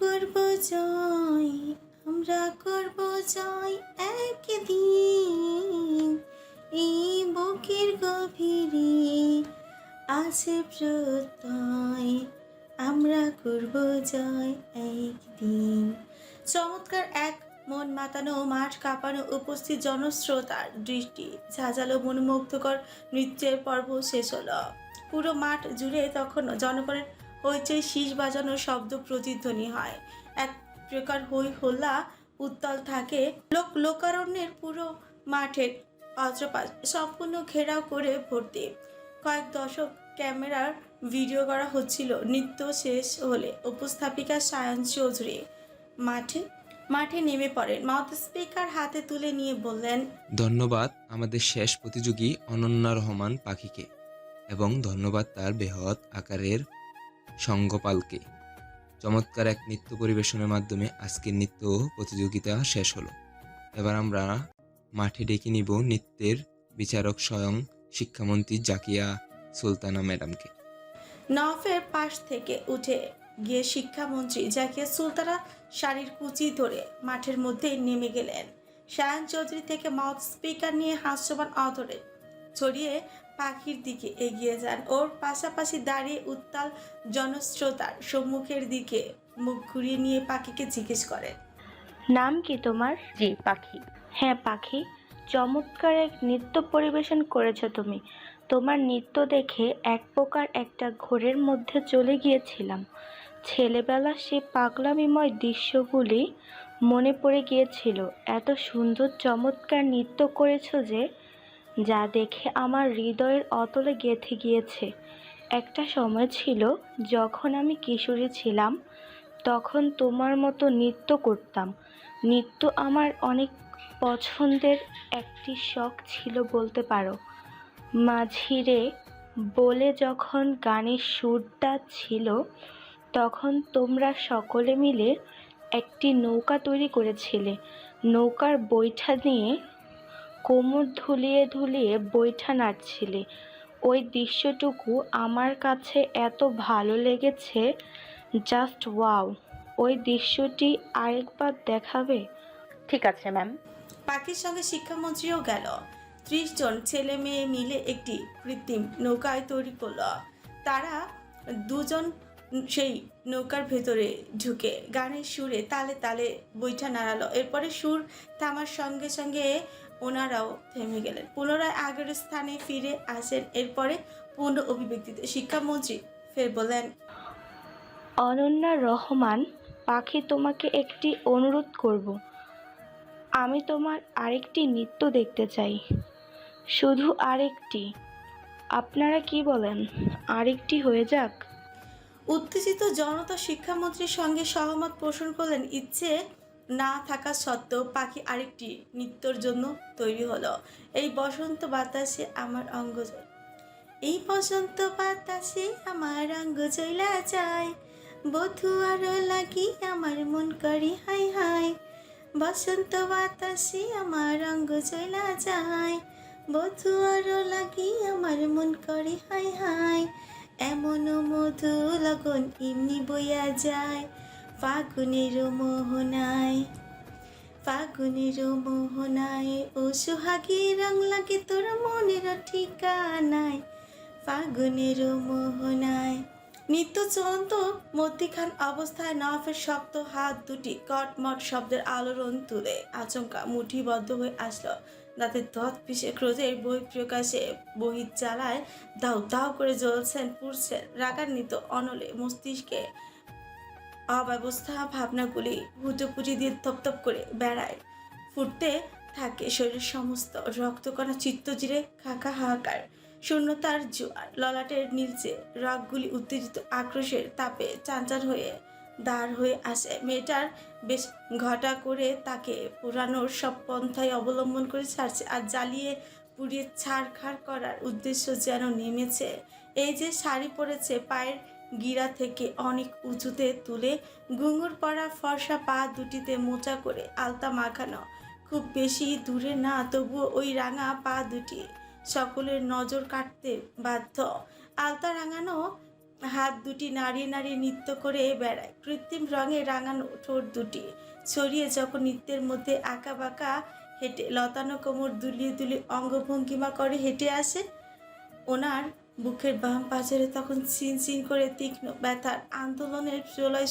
করব জয়, আমরা করব জয় একদিন। এই বুকের গভীরে আছে প্রত্যয়, আমরা করব জয় একদিন। চমৎকার এক মন মাতানো, মাঠ কাঁপানো উপস্থিত জনশ্রোতার দৃষ্টি ঝাঁঝালো মনোমুগ্ধকর নৃত্যের পর্ব শেষ হলো। পুরো মাঠ জুড়ে তখন জনগণের হইচই, শীষ বাজানো শব্দ প্রতিধ্বনি হয়। এক প্রকার হই হল্লা উত্তাল থাকে। লোকারণ্যের পুরো মাঠের অত্রপাশ সম্পূর্ণ ঘেরাও করে ভর্তি। কয়েক দশক ক্যামেরার ভিডিও করা হচ্ছিল। নৃত্য শেষ হলে উপস্থাপিকা সায়ন চৌধুরী মাঠে মাঠে নেমে পড়েন। মাউথ স্পিকার হাতে তুলে নিয়ে বললেন, ধন্যবাদ আমাদের শেষ প্রতিযোগী অনন্যা রহমান পাখিকে এবং ধন্যবাদ তার বৃহৎ আকারের সঙ্গপালকে। চমৎকার এক নৃত্য পরিবেশনের মাধ্যমে আজকের নৃত্য প্রতিযোগিতা শেষ হলো। এবার আমরা মাঠে ডেকে নিব নৃত্যের বিচারক স্বয়ং শিক্ষামন্ত্রী জাকিয়া সুলতানা ম্যাডামকে। নওয়াফের পাশ থেকে উঠে গিয়ে শিক্ষামন্ত্রী জাকিয়া সুলতানা শাড়ির কুচি ধরে মাঠের মধ্যে নেমে গেলেন। সায়ন চৌধুরী থেকে মাউথ স্পিকার নিয়ে হাস্যবান অধরে ছড়িয়ে পাখির দিকে এগিয়ে যান। ওর পাশাপাশি দাঁড়িয়ে উত্তাল জনস্রোতার সম্মুখের দিকে মুখ ঘুরিয়ে নিয়ে পাখিকে জিজ্ঞেস করেন, নাম কি তোমার? জি, পাখি। হ্যাঁ পাখি, চমৎকার এক নৃত্য পরিবেশন করেছো তুমি। তোমার নৃত্য দেখে এক প্রকার একটা ঘোরের মধ্যে চলে গিয়েছিলাম। ছেলেবেলার সেই পাগলামিময় দৃশ্যগুলি মনে পড়ে গিয়েছিল। এত সুন্দর চমৎকার নৃত্য করেছো যে, যা দেখে আমার হৃদয়ের অতলে গেঁথে গিয়েছে। একটা সময় ছিল যখন আমি কিশোরী ছিলাম, তখন তোমার মতো নৃত্য করতাম। নৃত্য আমার অনেক পছন্দের একটি শখ ছিল বলতে পারো। মাঝিরে বলে যখন গানের সুরটা ছিল, তখন তোমরা সকলে মিলে একটি নৌকা তৈরি করেছিলে। নৌকার বৈঠা নিয়ে কোমর ধুলিয়ে ধুলিয়ে বৈঠা নাড়ছিলে। ওই দৃশ্যটুকু আমার কাছে এত ভালো লেগেছে, জাস্ট ওয়াও। ওই দৃশ্যটি আরেকবার দেখাবে? ঠিক আছে ম্যাম। পাখির সঙ্গে শিক্ষামন্ত্রীও গেল। 30 জন ছেলে মেয়ে মিলে একটি কৃত্রিম নৌকায় তৈরি করলো। তারা দুজন সেই নৌকার ভেতরে ঢুকে গানের সুরে তালে তালে বৈঠা নাড়ালো। এরপরে সুর থামার সঙ্গে সঙ্গে ওনারাও থেমে গেলেন, পুনরায় আগের স্থানে ফিরে আসেন। এরপরে পূর্ণ অভিব্যক্তিতে শিক্ষামন্ত্রী ফের বললেন, অনন্যা রহমান পাখি, তোমাকে একটি অনুরোধ করব। আমি তোমার আরেকটি নৃত্য দেখতে চাই, শুধু আরেকটি। আপনারা কি বলেন, আরেকটি হয়ে যাক? উত্তেজিত জনতা শিক্ষামন্ত্রীর সঙ্গে সহমত পোষণ করলেন। ইচ্ছে না থাকা সত্ত্বেও পাখি আরেকটি নৃত্যর জন্য তৈরি হলো। এই বসন্ত বাতাসে আমার অঙ্গ এই বসন্ত বাতাসে আমার অঙ্গ চইলা যায়, বধু আরো লাগি আমার মন করি হাই হাই। বসন্ত বাতাসে আমার অঙ্গ চইলা যায়, বধু আরো লাগি আমার মন করে হাই হাই। এমন মধু লগন এমনি বইয়া যায়, ফাগুনের মোহনায় ফাগুনের মোহনায়। ও সোহাগী রং লাগে তোর মনের ঠিকানায়, ফাগুনের মোহনায়। নিত্য চলন্ত মধ্যিখান অবস্থায় নওয়াফের শক্ত হাত দুটি কটমট শব্দের আলোড়ন তুলে আচমকা মুঠিবদ্ধ হয়ে আসলো। দাঁতের দাঁত পিষে ক্রোধের বই প্রকাশে বহির জ্বালায় দাউ দাউ করে জ্বলছেন, পুড়ছেন রাগান্বিত অনলে মস্তিষ্কে। অব্যবস্থা ভাবনাগুলি হুটোপুটি দিয়ে থপথপ করে বেড়ায়, ফুটতে থাকে শরীরের সমস্ত রক্তকণা, চিত্তজিরে খাকা হাহাকার, শূন্যতার জোয়ার। ললাটের নীলচে রগগুলি উত্তেজিত আক্রোশের তাপে চাঞ্চার হয়ে দাঁড় হয়ে আসে। মেয়েটার বেশ ঘটা করে তাকে পুরানোর সব পন্থায় অবলম্বন করে ছাড়ছে, আর জ্বালিয়ে পুড়িয়ে ছাড়খাড় করার উদ্দেশ্য যেন নেমেছে। এই যে শাড়ি পরেছে, পায়ের গিরা থেকে অনেক উঁচুতে তুলে ঘুঙুর পরা ফর্সা পা দুটিতে মোচা করে আলতা মাখানো, খুব বেশি দূরে না, তবুও ওই রাঙা পা দুটি সকলের নজর কাটতে বাধ্য। আলতা রাঙানো হাত দুটি নাড়িয়ে নাড়িয়ে নৃত্য করে বেড়ায়। কৃত্রিম রঙে রাঙানো ঠোঁট দুটি ছড়িয়ে যখন নৃত্যের মধ্যে আঁকা বাঁকা হেঁটে লতানো কোমর দুলিয়ে দুলিয়ে অঙ্গভঙ্গিমা করে হেঁটে আসে, ওনার বুকের বাম পাঁজরে তখন চিন চিন করে তীক্ষ্ণ ব্যথার আন্দোলনের প্রলয়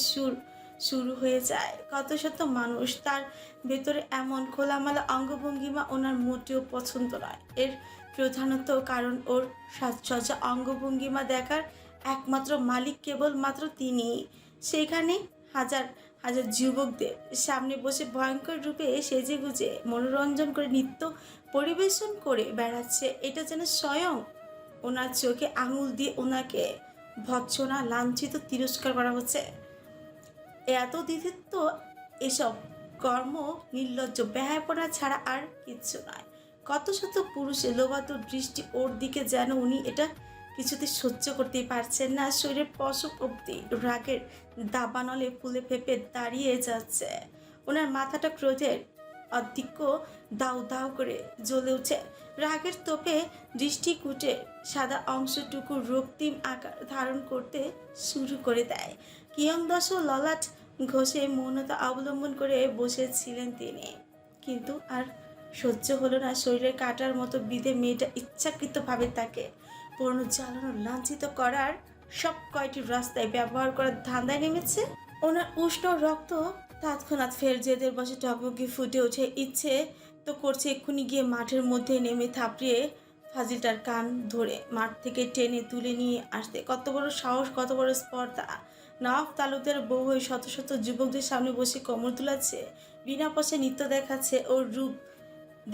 শুরু হয়ে যায়। কত শত মানুষ, তার ভেতরে এমন খোলামেলা অঙ্গভঙ্গিমা ওনার মোটেও পছন্দ নয়। এর প্রধানত কারণ ওর সাজসজ্জা অঙ্গভঙ্গিমা দেখার একমাত্র মালিক কেবলমাত্র তিনি। সেখানে হাজার হাজার যুবকদের সামনে বসে ভয়ঙ্কর রূপে সেজে গুজে মনোরঞ্জন করে নৃত্য পরিবেশন করে বেড়াচ্ছে। এটা যেন স্বয়ং ওনার চোখে আঙুল দিয়ে ওনাকে ভৎসনা, লাঞ্ছিত, তিরস্কার করা হচ্ছে। এত দ্বিধিত্ব, এসব কর্ম নির্লজ্জ ব্যয়াপনা ছাড়া আর কিচ্ছু নয়। কত শত পুরুষের লোভাতুর দৃষ্টি ওর দিকে, যেন উনি এটা কিছুতে সহ্য করতেই পারছেন না। শরীরের পশম অবধি রাগের দাবানলে ফুলে ফেপে দাঁড়িয়ে যাচ্ছে। ওনার মাথাটা ক্রোধের অধিক্য দাউ দাউ করে জ্বলে উঠে। রাগের তোপে দৃষ্টিকূটে সাদা অংশটুকু রক্তিম আকার ধারণ করতে শুরু করে দেয়। কিয়ংদশ ললাট ঘষে মৌনতা অবলম্বন করে বসেছিলেন তিনি, কিন্তু আর সহ্য হলো না। শরীরের কাটার মতো বিধে মেয়েটা ইচ্ছাকৃতভাবে তাকে পুরনো জ্বালানো, লাঞ্ছিত করার সব কয়টি রাস্তায় ব্যবহার করার ধান্দায় নেমেছে। ওনার উষ্ণ রক্ত তৎক্ষণাৎ ফের জেদের বসে টকবকি ফুটে ওঠে। ইচ্ছে তো করছে এক্ষুনি গিয়ে মাঠের মধ্যে নেমে থাপড়িয়ে ফাজিলটার কান ধরে মাঠ থেকে টেনে তুলে নিয়ে আসতে। কত বড় সাহস, কত বড় স্পর্ধা! নবাব তালুকদার বউ হয়ে শত শত যুবকদের সামনে বসে কোমর দুলাচ্ছে, বিনা পয়সায় নৃত্য দেখাচ্ছে। ওর রূপ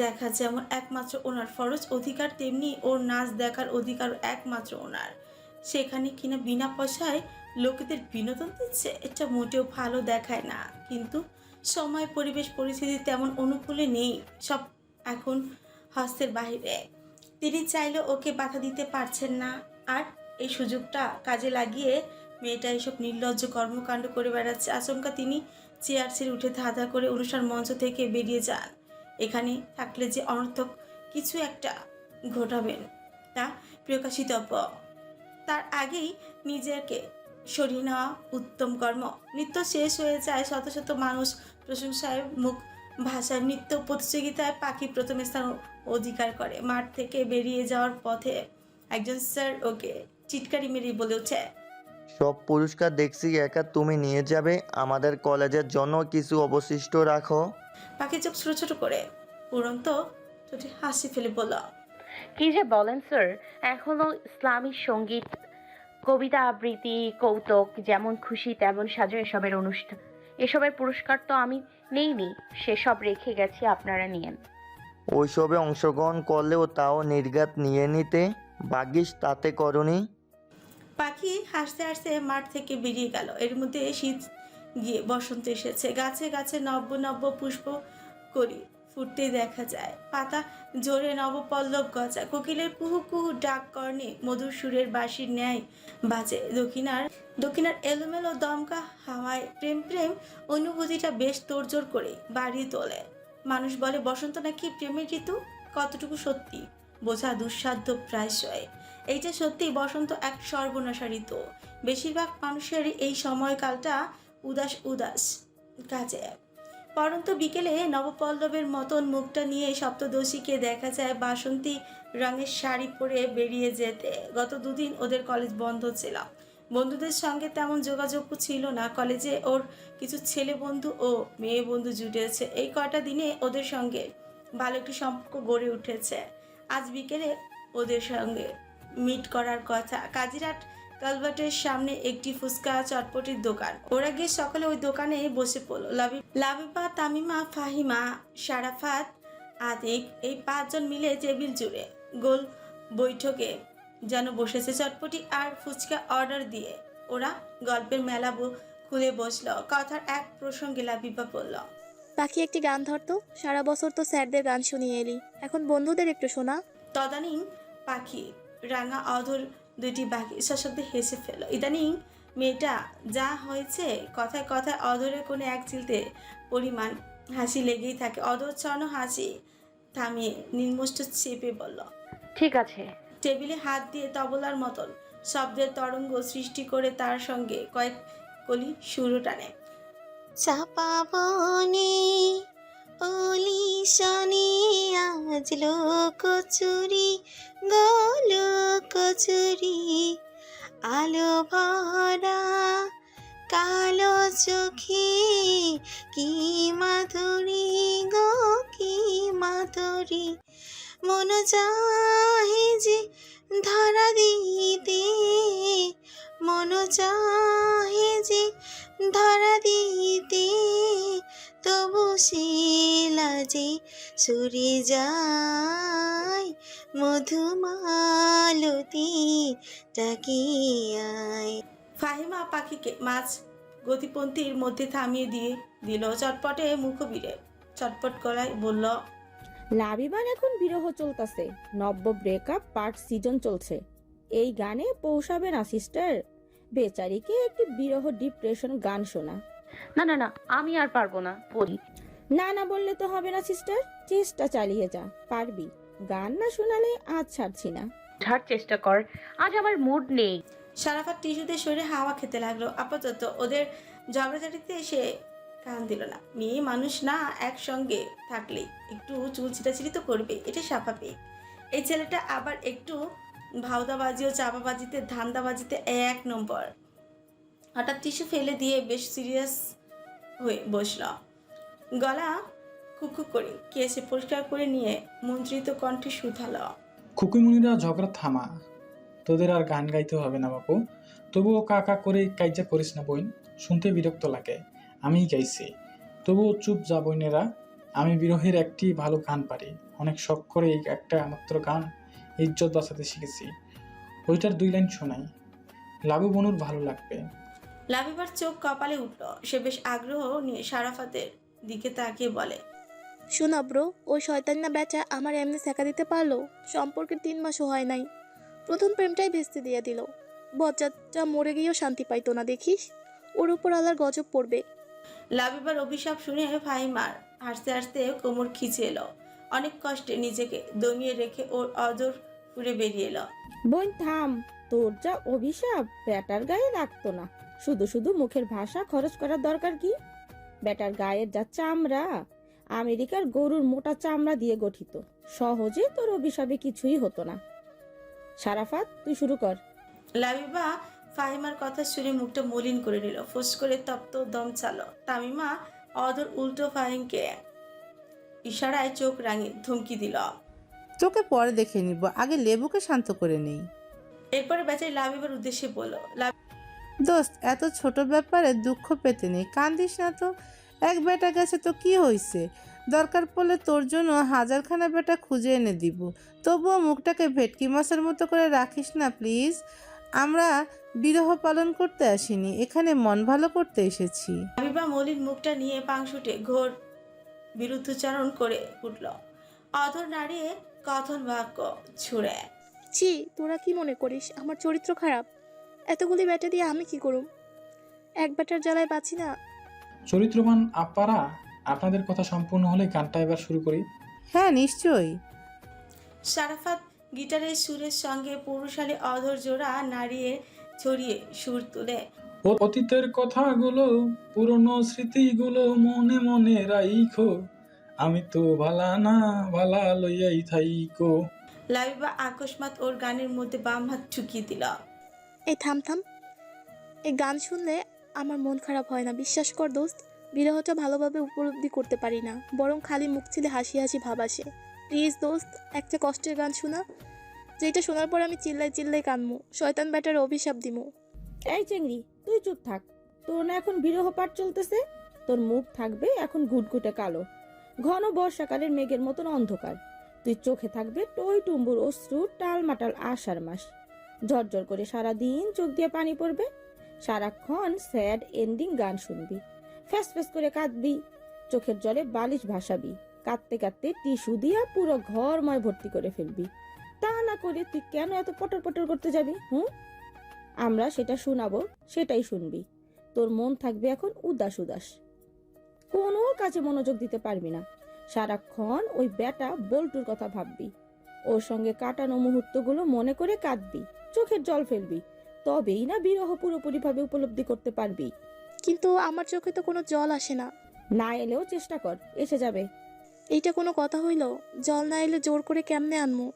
দেখা যেমন একমাত্র ওনার ফরজ অধিকার, তেমনি ওর নাচ দেখার অধিকারও একমাত্র ওনার। সেখানে কিনা বিনা পয়সায় লোকেদের বিনোদন দিচ্ছে, এটা মোটেও ভালো দেখায় না। কিন্তু সময়, পরিবেশ, পরিস্থিতি তেমন অনুকূলে নেই, সব এখন হস্তের বাহিরে। তিনি চাইলেও ওকে বাধা দিতে পারছেন না। আর এই সুযোগটা কাজে লাগিয়ে মেয়েটা এসব নির্লজ্জ কর্মকাণ্ড করে বেড়াচ্ছে। আচমকা তিনি চেয়ার ছেড়ে উঠে ধাঁধা করে অনুষ্ঠান মঞ্চ থেকে বেরিয়ে যান। এখানে থাকলে যে অনর্থক কিছু একটা ঘটাবেন তা প্রকাশিতব্য। তার আগেই নিজেকে সরিয়ে নেওয়া উত্তম কর্ম। নৃত্য শেষ হয়ে যায়, শত শত মানুষ প্রশংসায় মুখ ভাষার। নৃত্য প্রতিযোগিতায় পাখি প্রথম স্থান অধিকার করে। মাঠ থেকে বেরিয়ে যাওয়ার পথে একজন স্যার ওকে চিৎকারি মেরে বলে ওঠে, সব পুরস্কার দেখছি একা তুমি নিয়ে যাবে, আমাদের কলেজের জন্য কিছু অবশিষ্ট রাখো। পাখি চোখ ছোট ছোট করে উড়ন্ত ঠোঁটে হাসি ফেলে বলল, কি যে বলেন স্যার, এখনো ইসলামী সঙ্গীত, কবিতা আবৃত্তি, কৌতুক, যেমন খুশি তেমন সাজো, এসবের পুরস্কার তো আমি নেইনি, সেসব রেখে গেছি, আপনারা নিয়েন। ওইসবে অংশগ্রহণ করলেও তাও নির্ঘাত নিয়ে নিতে, ভাগ্যিস তাতে করনি। পাখি হাসতে হাসতে মাঠ থেকে বেরিয়ে গেল। এর মধ্যে শীত গিয়ে বসন্ত এসেছে। গাছে গাছে নব্য নব্য পুষ্প কলি ফুটতে দেখা যায়। পাতা জোরে নবপল্লব গজা। কোকিলের কুহু কুহু ডাক কর্ণে মধুর সুরের বাঁশির ন্যায় বাজে। দক্ষিণার এলোমেলো দমকা হাওয়ায় প্রেম প্রেম অনুভূতিটা বেশ তোড়জোড় করে বাড়িয়ে তোলে। মানুষ বলে বসন্ত নাকি প্রেমের ঋতু, কতটুকু সত্যি বোঝা দুঃসাধ্য প্রায়শই। এইটা সত্যি, বসন্ত এক সর্বনাশা ঋতু। বেশিরভাগ মানুষেরই এই সময়কালটা উদাস উদাস কাজে। পরন্ত বিকেলে নবপল্লবের মতন মুখটা নিয়ে সপ্তদশীকে দেখা যায় বাসন্তী রঙের শাড়ি পরে বেরিয়ে যেতে। গত দুদিন ওদের কলেজ বন্ধ ছিল, বন্ধুদের সঙ্গে তেমন যোগাযোগ ছিল না। কলেজে ওর কিছু ছেলে বন্ধু ও মেয়ে বন্ধু জুটেছে। এই কয়টা দিনে ওদের সঙ্গে ভালো একটি সম্পর্ক গড়ে উঠেছে। আজ বিকেলে ওদের সঙ্গে মিট করার কথা। কাজিরাট কালভার্টের সামনে একটি ফুচকা চটপটির দোকান। ওরা গিয়ে সকালে ওই দোকানে বসে পড়ল। লাবিবা, তামিমা, ফাহিমা, শারাফাত, আতিক, এই 5 জন মিলে টেবিল জুড়ে গোল বৈঠকে যেন বসেছে। চটপটি আর ফুচকা অর্ডার দিয়ে ওরা গল্পের মেলা খুলে বসলো। কথার এক প্রসঙ্গে লাবিবা বলল, পাখি একটি গান ধরতো, সারা বছর তো স্যারদের গান শুনিয়ে এলি, এখন বন্ধুদের একটু শোনা। তদানীং পাখি রাঙা অধর দুইটি বাকি সশব্দে হেসে ফেল। ইদানিং মেয়েটা যা হয়েছে, কথায় কথায় অধরের কোনো এক চিলতে পরিমাণ হাসি লেগেই থাকে। অধর ছড়ানো হাসি থামিয়ে নির্মুষ্ট চেপে বলল, ঠিক আছে। টেবিলে হাত দিয়ে তবলার মতন শব্দের তরঙ্গ সৃষ্টি করে তার সঙ্গে কয়েক কলি সুরও টানে। চাপা বনে অলি শনি আজ লোকচুরি কচুরি আলো ভরা কালো চোখে কি মাধুরী গো কি মাধুরী মন চাহে যে ধরা দিতে মন চাহে যে ধরা দিতে তবু সে লাজে সরে যায় মধুমালতী ডাকিয়ায়। ফাহিমা পাখিকে মাছ গতিপন্থীর মধ্যে থামিয়ে দিয়ে দিল চটপটে মুখবিরে। চটপট গলায় বলল, লাবিবার এখন বিরহ চলতেছে, নব্য ব্রেকআপ পার্ট সিজন চলছে। এই গানে পৌঁছাবে না সিস্টার? বেচারিকে একটি বিরহ ডিপ্রেশন গান শোনা। না না না, আমি আর পারবো না, বলি। না না বললে তো হবে না সিস্টার, চেষ্টা চালিয়ে যা, পারবি। গান না শোনালে আজ ছাড়ছি না। ঝাড় চেষ্টা কর, আজ আমার মুড নেই। সারাফাত টিস্যুতে সরে হাওয়া খেতে লাগলো। আপাতত ওদের ঝগড়াঝাটিতে সে কান দিল না। মেয়ে মানুষ না, একসঙ্গে থাকলেই একটু চুল ছিটাছিটি তো করবে, এটা স্বাভাবিক। এই ছেলেটা আবার একটু ভাওদাবাজি ও চাপাবাজিতে ধান্দাবাজিতে 1 নম্বর। হঠাৎ টিস্যু ফেলে দিয়ে বেশ সিরিয়াস হয়ে বসল। গলা খুকখুক করে কেসে পরিষ্কার করে নিয়ে মন্ত্রিত কণ্ঠে শুধালো, খুকুমুনিরা ঝগড়া থামা, তোদের আর গান গাইতে হবে না বাপু। তবুও কাকা করে কাইজা করিস না বোন, শুনতে বিরক্ত লাগে। আমিই গাইছি, তবুও চুপ যা বোনেরা। আমি বিরহের একটি ভালো গান পারি, অনেক শখ করে এই একটা মাত্র গান ইজ্জত বাঁচাতে শিখেছি। ওইটার 2 লাইন শোনাই, লাবু বনুর ভালো লাগবে। লাবিবার চোখ কপালে উঠল। সে বেশ আগ্রহ নিয়ে সারাফাতের দিকে তাকিয়ে বলে, শোনা ব্রো, ওই শয়তান্না বেচা আমার এমনি শেখা দিতে পারলো? সম্পর্কের 3 মাসও হয় নাই, প্রথম প্রেমটাই ভেস্তে দিয়ে দিল। বজ্জাতটা মরে গিয়েও শান্তি পাইতো না, দেখিস ওর উপর আল্লাহর গজব পড়বে। লাবিবার অভিশাপ শুনে ফাহিমার হাসতে হাসতে কোমর খিচে এলো। অনেক কষ্টে নিজেকে দমিয়ে রেখে ওর অজর ফুরে বেরিয়ে এলো। বোন থাম, তোর যা অভিশাপ ব্যাটার গায়ে লাগতো না। শুধু শুধু মুখের ভাষা খরচ করার দরকার কি? ব্যাটার গায়ের যা চামড়া, আমেরিকার গরুর মোটা চামড়া দিয়ে গঠিত। সহজে তোর অভিশাপে কিছুই হতো না। সারাফাত, তুই শুরু কর। লাবিবা ফাহিমার কথা শুনে মুখটা মলিন করে নিল। ফোঁস করে তপ্ত দম চালো। তামিমা অদর উল্টো ফাহিমকে ইশারায় চোখ রাঙিয়ে ধমকি দিল। তোকে পরে দেখে নিব, আগে লেবুকে শান্ত করে নেই। এরপরে বেচারি লাবিবার উদ্দেশ্যে বলল, দোস্ত, এত ছোট ব্যাপারে দুঃখ পেতে নেই, কান্দিস না তো। এক বেটা গেছে তো কি হয়েছে? দরকার পড়লে তোর জন্য 1000খানা বেটা খুঁজে এনে দিব। তবুও মুখটাকে ভেটকি মাছের মতো করে রাখিস না প্লিজ। আমরা বিরহ পালন করতে আসিনি, এখানে মন ভালো করতে এসেছি। লাবিবা মলিন মুখটা নিয়ে পাংশুটে ঘোর বিরুদ্ধচারণ করে উঠল। অধর নাড়িয়ে কথন বাক্য ছুড়ে, ছি, তোরা কি মনে করিস আমার চরিত্র খারাপ? এতগুলি ব্যাটা দিয়ে আমি কি করুম? এক ব্যাটার জ্বালায় বাঁচি না। চরিত্রবান আপারা, আপনাদের কথা সম্পূর্ণ হলে গানটা এবার শুরু করি। হ্যাঁ নিশ্চয়ই। সারাফাত গিটারের সুরের সঙ্গে পুরুষালী অধর জোড়া নাড়িয়ে ছড়িয়ে সুর তুলে, অতীতের কথাগুলো, পুরনো স্মৃতিগুলো মনে মনে রাইখো, আমি তো ভালা না ভালা লইয়াই থাইকো। লাবিবা আকস্মাত ওর গানের মধ্যে বাম হাত ঠুকিয়ে দিল। এই থাম থাম, এই গান শুনলে আমার মন খারাপ হয় না, বিশ্বাস কর দোস্ত। বিরহটা ভালোভাবে উপলব্ধি করতে পারি না, বরং খালি মুখ ছিলে হাসি হাসি ভাব আসে। প্লিজ দোস্ত, একটা কষ্টের গান শোনা, যেটা শোনার পর আমি চিল্লাই চিল্লাই কানমু, শয়তান ব্যাটার অভিশাপ দিমু। এই চেংড়ি, তুই চুপ থাক। তোর না এখন বিরহ পাঠ চলতেছে? তোর মুখ থাকবে এখন ঘুটঘুটে কালো, ঘন বর্ষাকালের মেঘের মতন অন্ধকার। তুই চোখে থাকবে টই টুম্বুর অশ্রু, টালমাটাল আষাঢ় মাস। ঝরঝর করে সারাদিন চোখ দিয়ে পানি পড়বে। সারাক্ষণ স্যাড এন্ডিং গান শুনবি, ফ্যাস ফ্যাস করে কাঁদবি, চোখের জলে বালিশ ভাসাবি, কাঁদতে কাঁদতে টিস্যু দিয়া পুরো ঘরময় ভর্তি করে ফেলবি। তা না করে তুই কেন এত পটর পটর করতে যাবি? আমরা সেটা শোনাবো, সেটাই শুনবি। তোর মন থাকবে এখন উদাস উদাস, কোনো কাজে মনোযোগ দিতে পারবি না। সারাক্ষণ ওই ব্যাটা বল্টুর কথা ভাববি, ওর সঙ্গে কাটানো মুহূর্তগুলো মনে করে কাঁদবি, চোখের জল ফেলবি। তবেই না বিরহ পুরোপুরিভাবে উপলব্ধি করতে পারবি। কিন্তু আমার চোখে তো কোনো জল আসে না। না এলেও চেষ্টা কর, এসে যাবে। এইটা কোনো কথা হইল? জল না এলে জোর করে কেমনে আনমু?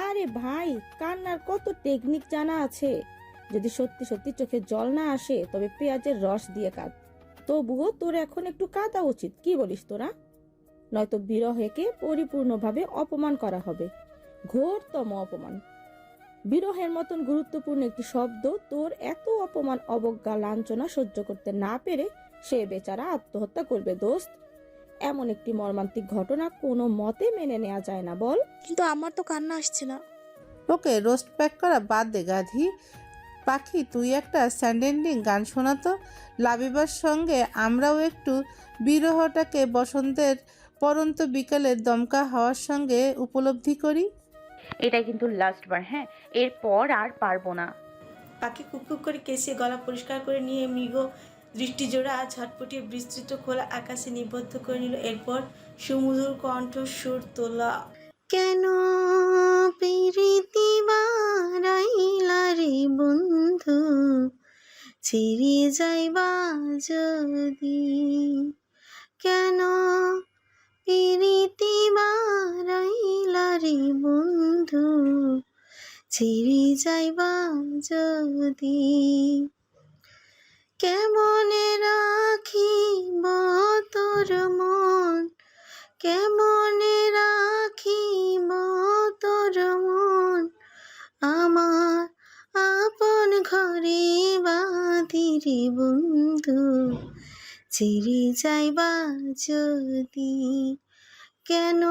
আরে ভাই, কান্নার কত টেকনিক জানা আছে। যদি সত্যি সত্যি চোখে জল না আসে তবে পেঁয়াজের রস দিয়ে কাঁদ। তবুও তোর এখন একটু কাঁদা উচিত, কি বলিস তোরা? নয়তো বিরহেকে পরিপূর্ণভাবে অপমান করা হবে, ঘোরতম অপমান। বিরহের মতন গুরুত্বপূর্ণ একটি শব্দ তোর এত অপমান, অবজ্ঞা, লাঞ্ছনা সহ্য করতে না পেরে সে বেচারা আত্মহত্যা করবে দোস্ত। এমন একটি মর্মান্তিক ঘটনা কোনো মতে মেনে নেওয়া যায় না, বল? কিন্তু আমার তো কান্না আসছে না। ওকে রোস্ট প্যাক করা বাদ দে গাধি। পাখি তুই একটা স্যান্ডেন্ডিং গান শোনাতো, লাবিবার সঙ্গে আমরাও একটু বিরহটাকে বসন্তের পরন্ত বিকালের দমকা হাওয়ার সঙ্গে উপলব্ধি করি। এটা কিন্তু লাস্ট বার, হ্যাঁ, এরপর আর পারবো না। পাখি কুককুক করে কেসে গলা পরিষ্কার করে নিয়ে মৃগ দৃষ্টিজোড়া ঝটপটিয়ে বিস্তৃত খোলা আকাশে নিবদ্ধ করে নিল। এরপর সুমধুর কণ্ঠ সুর তোলা। কেন প্রীতি বারাইলা রে বন্ধু, ছেড়ে যাইবা যদি? কেন প্রীতি বারাইলা রে বন্ধু, ছেড়ে যাইবা যদি? কেমনে রাখিব তোর মন, কেমনে রাখিব তোর মন, আমার আপন ঘরে বাঁধিরে বন্ধু, ছেড়ে যাইবা যদি? কেন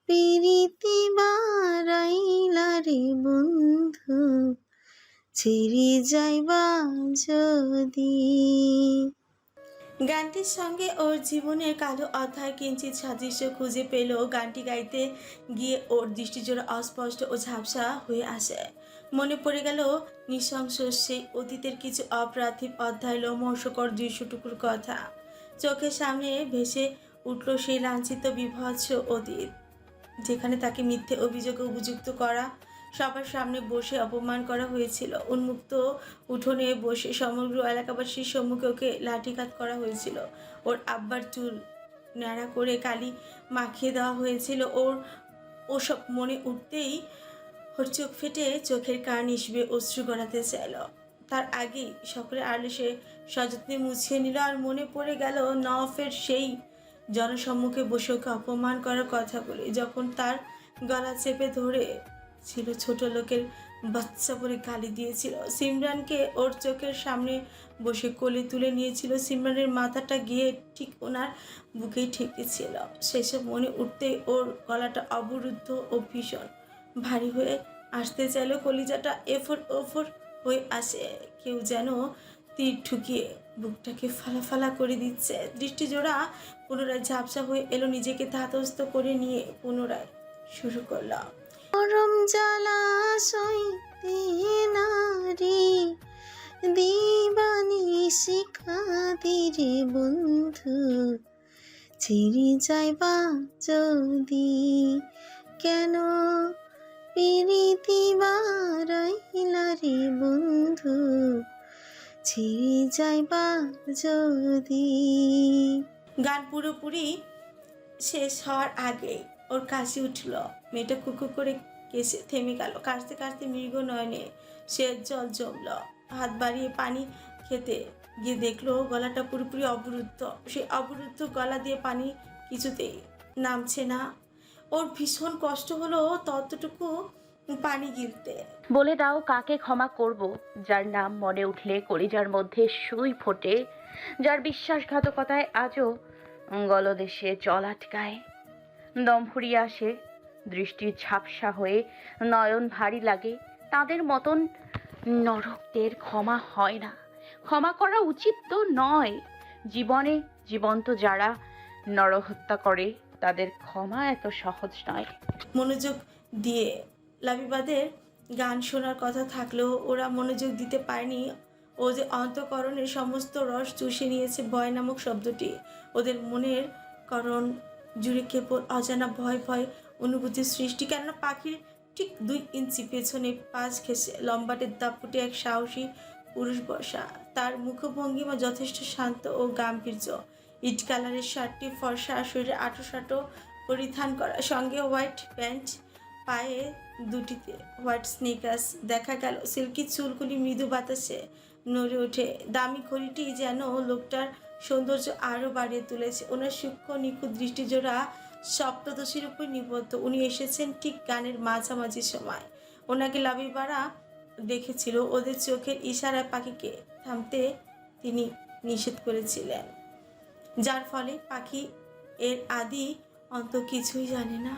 প্রীতি বারাইলা রে বন্ধু, ছেড়ে যাইবা যদি? গানটির সঙ্গে ওর জীবনের কালো অধ্যায় কিঞ্চিত সাদৃশ্য খুঁজে পেল। গানটি গাইতে গিয়ে ওর দৃষ্টিজোড়া অস্পষ্ট ও ঝাপসা হয়ে আসে। মনে পড়ে গেল নৃশংস সেই অতীতের কিছু অপ্রার্থিব অধ্যায়, লোমহর্ষকর দৃশ্যটুকুর কথা। চোখের সামনে ভেসে উঠল সেই লাঞ্ছিত বিভৎস অতীত, যেখানে তাকে মিথ্যে অভিযোগে অভিযুক্ত করা, সবার সামনে বসে অপমান করা হয়েছিল। উন্মুক্ত উঠোনে বসে সমগ্র এলাকাবাসীর সম্মুখে ওকে লাঠিঘাত করা হয়েছিল। ওর আব্বার চুল ন্যাড়া করে কালি মাখিয়ে দেওয়া হয়েছিল। ওসব মনে উঠতেই ওর চোখ ফেটে চোখের কান হিসেবে অশ্রু গড়াতে চাইল। তার আগেই সকলে আড়লে সে সযত্নে মুছিয়ে নিল। আর মনে পড়ে গেল নওয়াফের সেই জনসম্মুখে বসে ওকে অপমান করার কথাগুলি, যখন তার গলা চেপে ধরে ছিল, ছোট লোকের বাচ্চা বলে গালি দিয়েছিল। সিমরানকে ওর চোখের সামনে বসে কোলে তুলে নিয়েছিল। সিমরানের মাথাটা গিয়ে ঠিক ওনার বুকেই ঠেকেছিল। সেসব মনে উঠতেই ওর গলাটা অবরুদ্ধ ও ভীষণ ভারী হয়ে আসতে চাইল। কলিজাটা এফর ওফর হয়ে আসে। কেউ যেন তীর ঠুকিয়ে বুকটাকে ফালা করে দিচ্ছে। দৃষ্টিজোড়া পুনরায় ঝাপসা হয়ে এলো। নিজেকে ধাতস্থ করে নিয়ে পুনরায় শুরু করলাম। গরম জ্বালা সইতে নারী, দিবানি শিখাদিরে বন্ধু, ছেড়ে যাইবা যদি? কেন প্রীতি বারাইলা রে বন্ধু, ছেড়ে যাইবা যদি? গান পুরোপুরি শেষ হওয়ার আগে ওর কাশি উঠল। মেয়েটা কুকু করে কেসে থেমে গেল। কাশতে কাশতে মৃগ নয়নে সে জল জমল। হাত বাড়িয়ে পানি খেতে গিয়ে দেখলো গলাটা পুরোপুরি অবরুদ্ধ। সেই অবরুদ্ধ গলা দিয়ে পানি কিছুতেই নামছে না। ওর ভীষণ কষ্ট হলো ততটুকু পানি গিলতে। বলে দাও কাকে ক্ষমা করব, যার নাম মনে উঠলে কলিজার মধ্যে সুই ফোটে, যার বিশ্বাসঘাতকতায় আজও গলদেশে জল আটকায়, দম ফুরিয়ে আসে, দৃষ্টি ঝাপসা হয়ে নয়ন ভারী লাগে। তাদের মতন নরকদের ক্ষমা হয় না, ক্ষমা করা উচিত তো নয়। জীবনে জীবন্ত যারা নরহত্যা করে তাদের ক্ষমা এত সহজ নয়। মনোযোগ দিয়ে লাবিবাদের গান শোনার কথা থাকলেও ওরা মনোযোগ দিতে পারেনি। ও যে অন্তঃকরণের সমস্ত রস চুষে নিয়েছে ভয় নামক শব্দটি। ওদের মনের করণ জুড়ে কেবল অজানা ভয় ভয় অনুভূতির সৃষ্টি। কেননা পাখির ঠিক 2 ইঞ্চি পেছনে পাঁচ ঘেঁষে লম্বাটের দাপুটে এক সাহসী পুরুষ বসা। তার মুখভঙ্গিমা যথেষ্ট শান্ত ও গাম্ভীর্য। ইট কালারের শার্টটি ফর্সা, শরীরে আঁটো পরিধান করা, সঙ্গে হোয়াইট প্যান্ট, পায়ে দুটিতে হোয়াইট স্নিকার্স। দেখা গেল সিল্কি চুলগুলি মৃদু বাতাসে নড়ে ওঠে। দামি ঘড়িটি যেন লোকটার সৌন্দর্য আরও বাড়িয়ে তুলেছে। ওনার সূক্ষ্ম নিখুঁত দৃষ্টিজোড়া সপ্তদশীর উপর নিবদ্ধ। উনি এসেছেন ঠিক গানের মাঝামাঝি সময়। ওনাকে লাবিবারা দেখেছিল। ওদের চোখের ইশারায় পাখিকে থামতে তিনি নিষেধ করেছিলেন, যার ফলে পাখি এর আদি অন্ত কিছুই জানে না।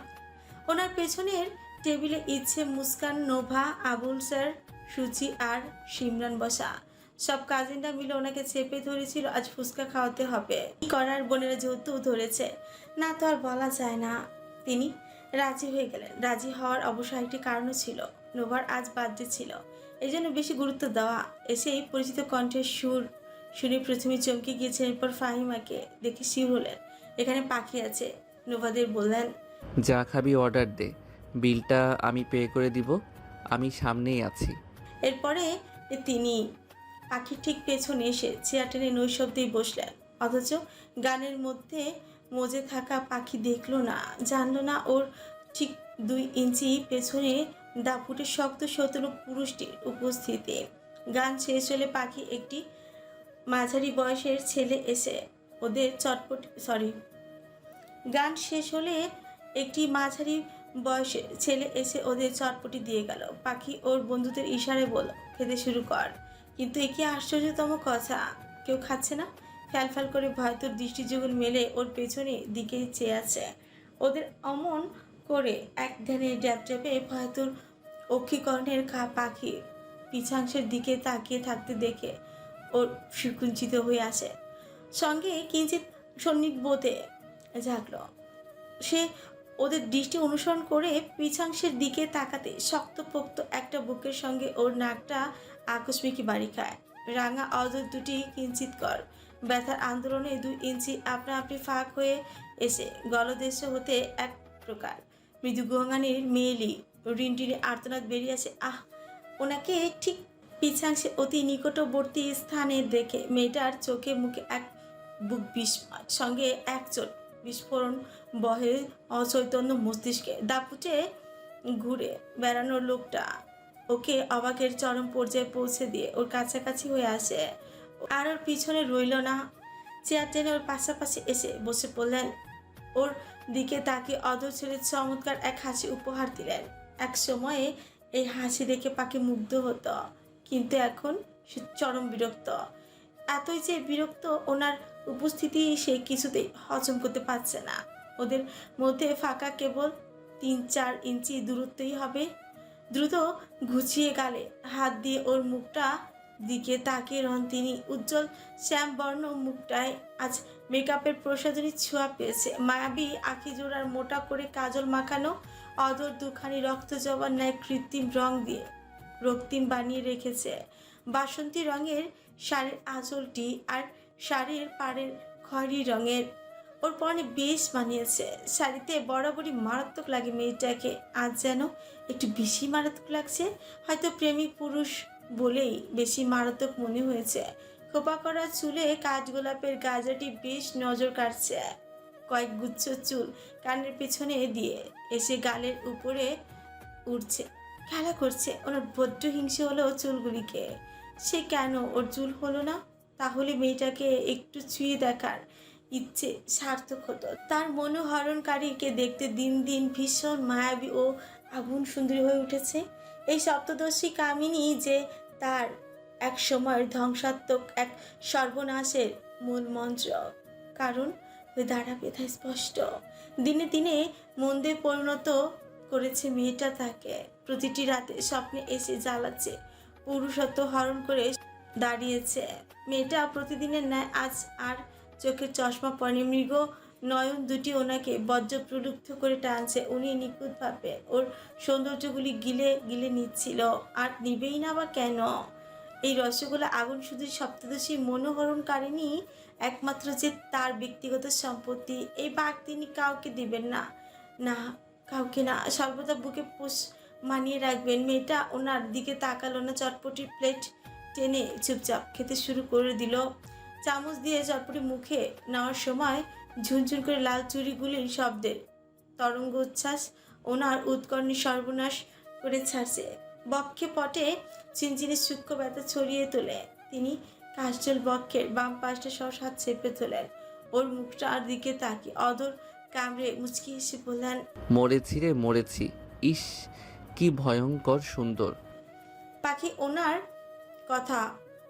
ওনার পেছনের টেবিলে ইচ্ছে, মুস্কান, নোভা, আবুল স্যার, সুচি আর সিমরান বসা। সব কাজিনরা মিলে ওনাকে চেপে ধরেছিল আজ ফুচকা খাওয়াতে হবে। কি করার, বোনেরা যেহেতু ধরেছে, না তো আর বলা যায় না। তিনি রাজি হয়ে গেলেন। রাজি হওয়ার অবশ্য একটি কারণও ছিল। নোভার আজ বার্থডে ছিল, এই জন্য বেশি গুরুত্ব দেওয়া। এসেই পরিচিত কণ্ঠের সুর শুনে প্রথমে চমকে গিয়েছেন, এরপর ফাহিমাকে দেখে শিউর হলেন। এখানে পাখি আছে। নোভাদের বললেন, যা খাবি অর্ডার দে, বিলটা আমি পে করে দিব, আমি সামনেই আছি। এরপরে তিনি পাখির ঠিক পেছনে এসে চেয়ার টেনে নৈশব্দেই বসলেন। অথচ গানের মধ্যে মজে থাকা পাখি দেখলো না, জানলো না ওর ঠিক 2 ইঞ্চি পেছনে দাপুটে শক্ত শতরু পুরুষটির উপস্থিতি। গান শেষ হলে পাখি একটি মাঝারি বয়সের ছেলে এসে ওদের গান শেষ হলে একটি মাঝারি বয়সের ছেলে এসে ওদের চটপটি দিয়ে গেল। পাখি ওর বন্ধুদের ইশারায় বলল, খেতে শুরু কর। কিন্তু এ কি আশ্চর্যতম কথা, কেউ খাচ্ছে না। ফ্যালফ্যাল করে ভয়তোর দৃষ্টিযুগল মেলে ওর পেছনে দিকে চেয়ে আছে। ওদের অমন করে এক ধ্যানে ড্যাপড্যাপে ভয়তোর অক্ষিকর্ণের পাখি পিছাংশের দিকে তাকিয়ে থাকতে দেখে ওর সুকুঞ্চিত হয়ে আসে। সঙ্গে কিঞ্চিত সন্নিগ্ধবোধে জাগল। সে ওদের দৃষ্টি অনুসরণ করে পিছাংশের দিকে তাকাতে শক্তপোক্ত একটা বুকের সঙ্গে ওর নাকটা আকস্মিকই বাড়ি খায়। রাঙা অদর দুটি কিঞ্চিৎকর ব্যথার আন্দোলনে 2 ইঞ্চি আপনা আপনি ফাঁক হয়ে এসে গলদেশ হতে এক প্রকার মৃদু গঙ্গানির মেয়েলি রিনটিনে আর্তনাদ বেরিয়ে আসে। ওনাকে ঠিক পিছাংশে অতি নিকটবর্তী স্থানে দেখে মেয়েটার চোখে মুখে এক বুক বিস্ময়, সঙ্গে এক চোট বিস্ফোরণ বহে অচৈতন্য মস্তিষ্কে। দাপুটে ঘুরে বেড়ানোর লোকটা ওকে অবাকের চরম পর্যায়ে পৌঁছে দিয়ে ওর কাছাকাছি হয়ে আসে, আর ওর পিছনে রইল না। চেয়ার টেনে ওর পাশাপাশি এসে বসে পড়লেন। ওর দিকে তাকে অধর ছেলে চমৎকার এক হাসি উপহার দিলেন। এক সময়ে এই হাসি দেখে পাখি মুগ্ধ হতো, কিন্তু এখন সে চরম বিরক্ত। এতই যে বিরক্ত, ওনার উপস্থিতি সে কিছুতেই হজম করতে পারছে না। ওদের মধ্যে ফাঁকা কেবল 3-4 ইঞ্চি দূরত্বই হবে। দ্রুত ঘুচিয়ে গালে হাত দিয়ে ওর মুখটা দিকে তাকিয়ে রন তিনি। উজ্জ্বল শ্যামবর্ণ মুখটায় আজ মেকআপের প্রসাধনী ছোঁয়া পেয়েছে। মায়াবী আখি জোড়ার মোটা করে কাজল মাখানো অদর দুখানি রক্ত জবার ন্যায় কৃত্রিম রং দিয়ে রক্তিম বানিয়ে রেখেছে। বাসন্তী রঙের শাড়ির আঁচলটি আর শাড়ির পাড়ের খয়েরি রঙের ওর পরনে বেশ মানিয়েছে। শাড়িতে বরাবরই মারাত্মক লাগে মেয়েটাকে, আজ যেন একটু বেশি মারাত্মক লাগছে। হয়তো প্রেমিক পুরুষ বলেই বেশি মারাত্মক মনে হয়েছে। খোপা করা চুলে কাঠগোলাপের গাজরাটি বেশ নজর কাটছে। কয়েক গুচ্ছ চুল কানের পেছনে দিয়ে এসে গালের উপরে উঠছে, খেলা করছে। ওনার বড্ড হিংসে হলো চুলগুলিকে। সে কেন ওর চুল হলো না? তাহলে মেয়েটাকে একটু ছুঁয়ে দেখার ইচ্ছে সার্থক হতো। তার মনোহরণকারীকে দেখতে দিন দিন ভীষণ মায়াবী ও আগুন সুন্দরী হয়ে উঠেছে। এই সপ্তদশী কামিনী যে তার এক সময়ের ধ্বংসাত্মক এক সর্বনাশের মূল মন্ত্র, কারণ হয়ে দাঁড়াবে তা স্পষ্ট। দিনে দিনে মন্দে পরিণত করেছে মেয়েটা তাকে। প্রতিটি রাতে স্বপ্নে এসে জ্বালাচ্ছে, পুরুষত্ব হরণ করে দাঁড়িয়েছে। মেয়েটা প্রতিদিনের ন্যায় আজ আর চোখের চশমা পরে। মৃগ নয়ন দুটি ওনাকে বজ্র প্রলুব্ধ করে টানছে। উনি নিখুঁতভাবে ওর সৌন্দর্যগুলি গিলে গিলে নিচ্ছিল, আর নিবেই না বা কেন? এই রসগোল্লা আগুন শুধু সপ্তদশী মনোহরণকারিণী একমাত্র যে তার ব্যক্তিগত সম্পত্তি, এই বাঘ তিনি কাউকে দিবেন না, না কাউকে না। সর্বদা বুকে পোষ মানিয়ে রাখবেন। মেয়েটা ওনার দিকে তাকালো না, চটপটির প্লেট টেনে চুপচাপ খেতে শুরু করে দিল। চামচ দিয়ে চটপটি মুখে নেওয়ার সময় ঝুনঝুন করে লাল চুরিগুলির শব্দের তরঙ্গ উচ্ছ্বাস ওনার উৎকর্ণে সর্বনাশ করে ছাড়ছে। বক্ষে পটে চিনচিনে সূক্ষ্ম ব্যথা ছড়িয়ে তোলে। তিনি কাশজল বক্ষের বাম পাশটা সস হাত চেপে তোলেন। ওর মুখটার দিকে তাকিয়ে অধর কামড়ে মুচকি হেসে বললেন, মরেছি রে মরেছি। ইস কি ভয়ঙ্কর সুন্দর। পাখি ওনার কথা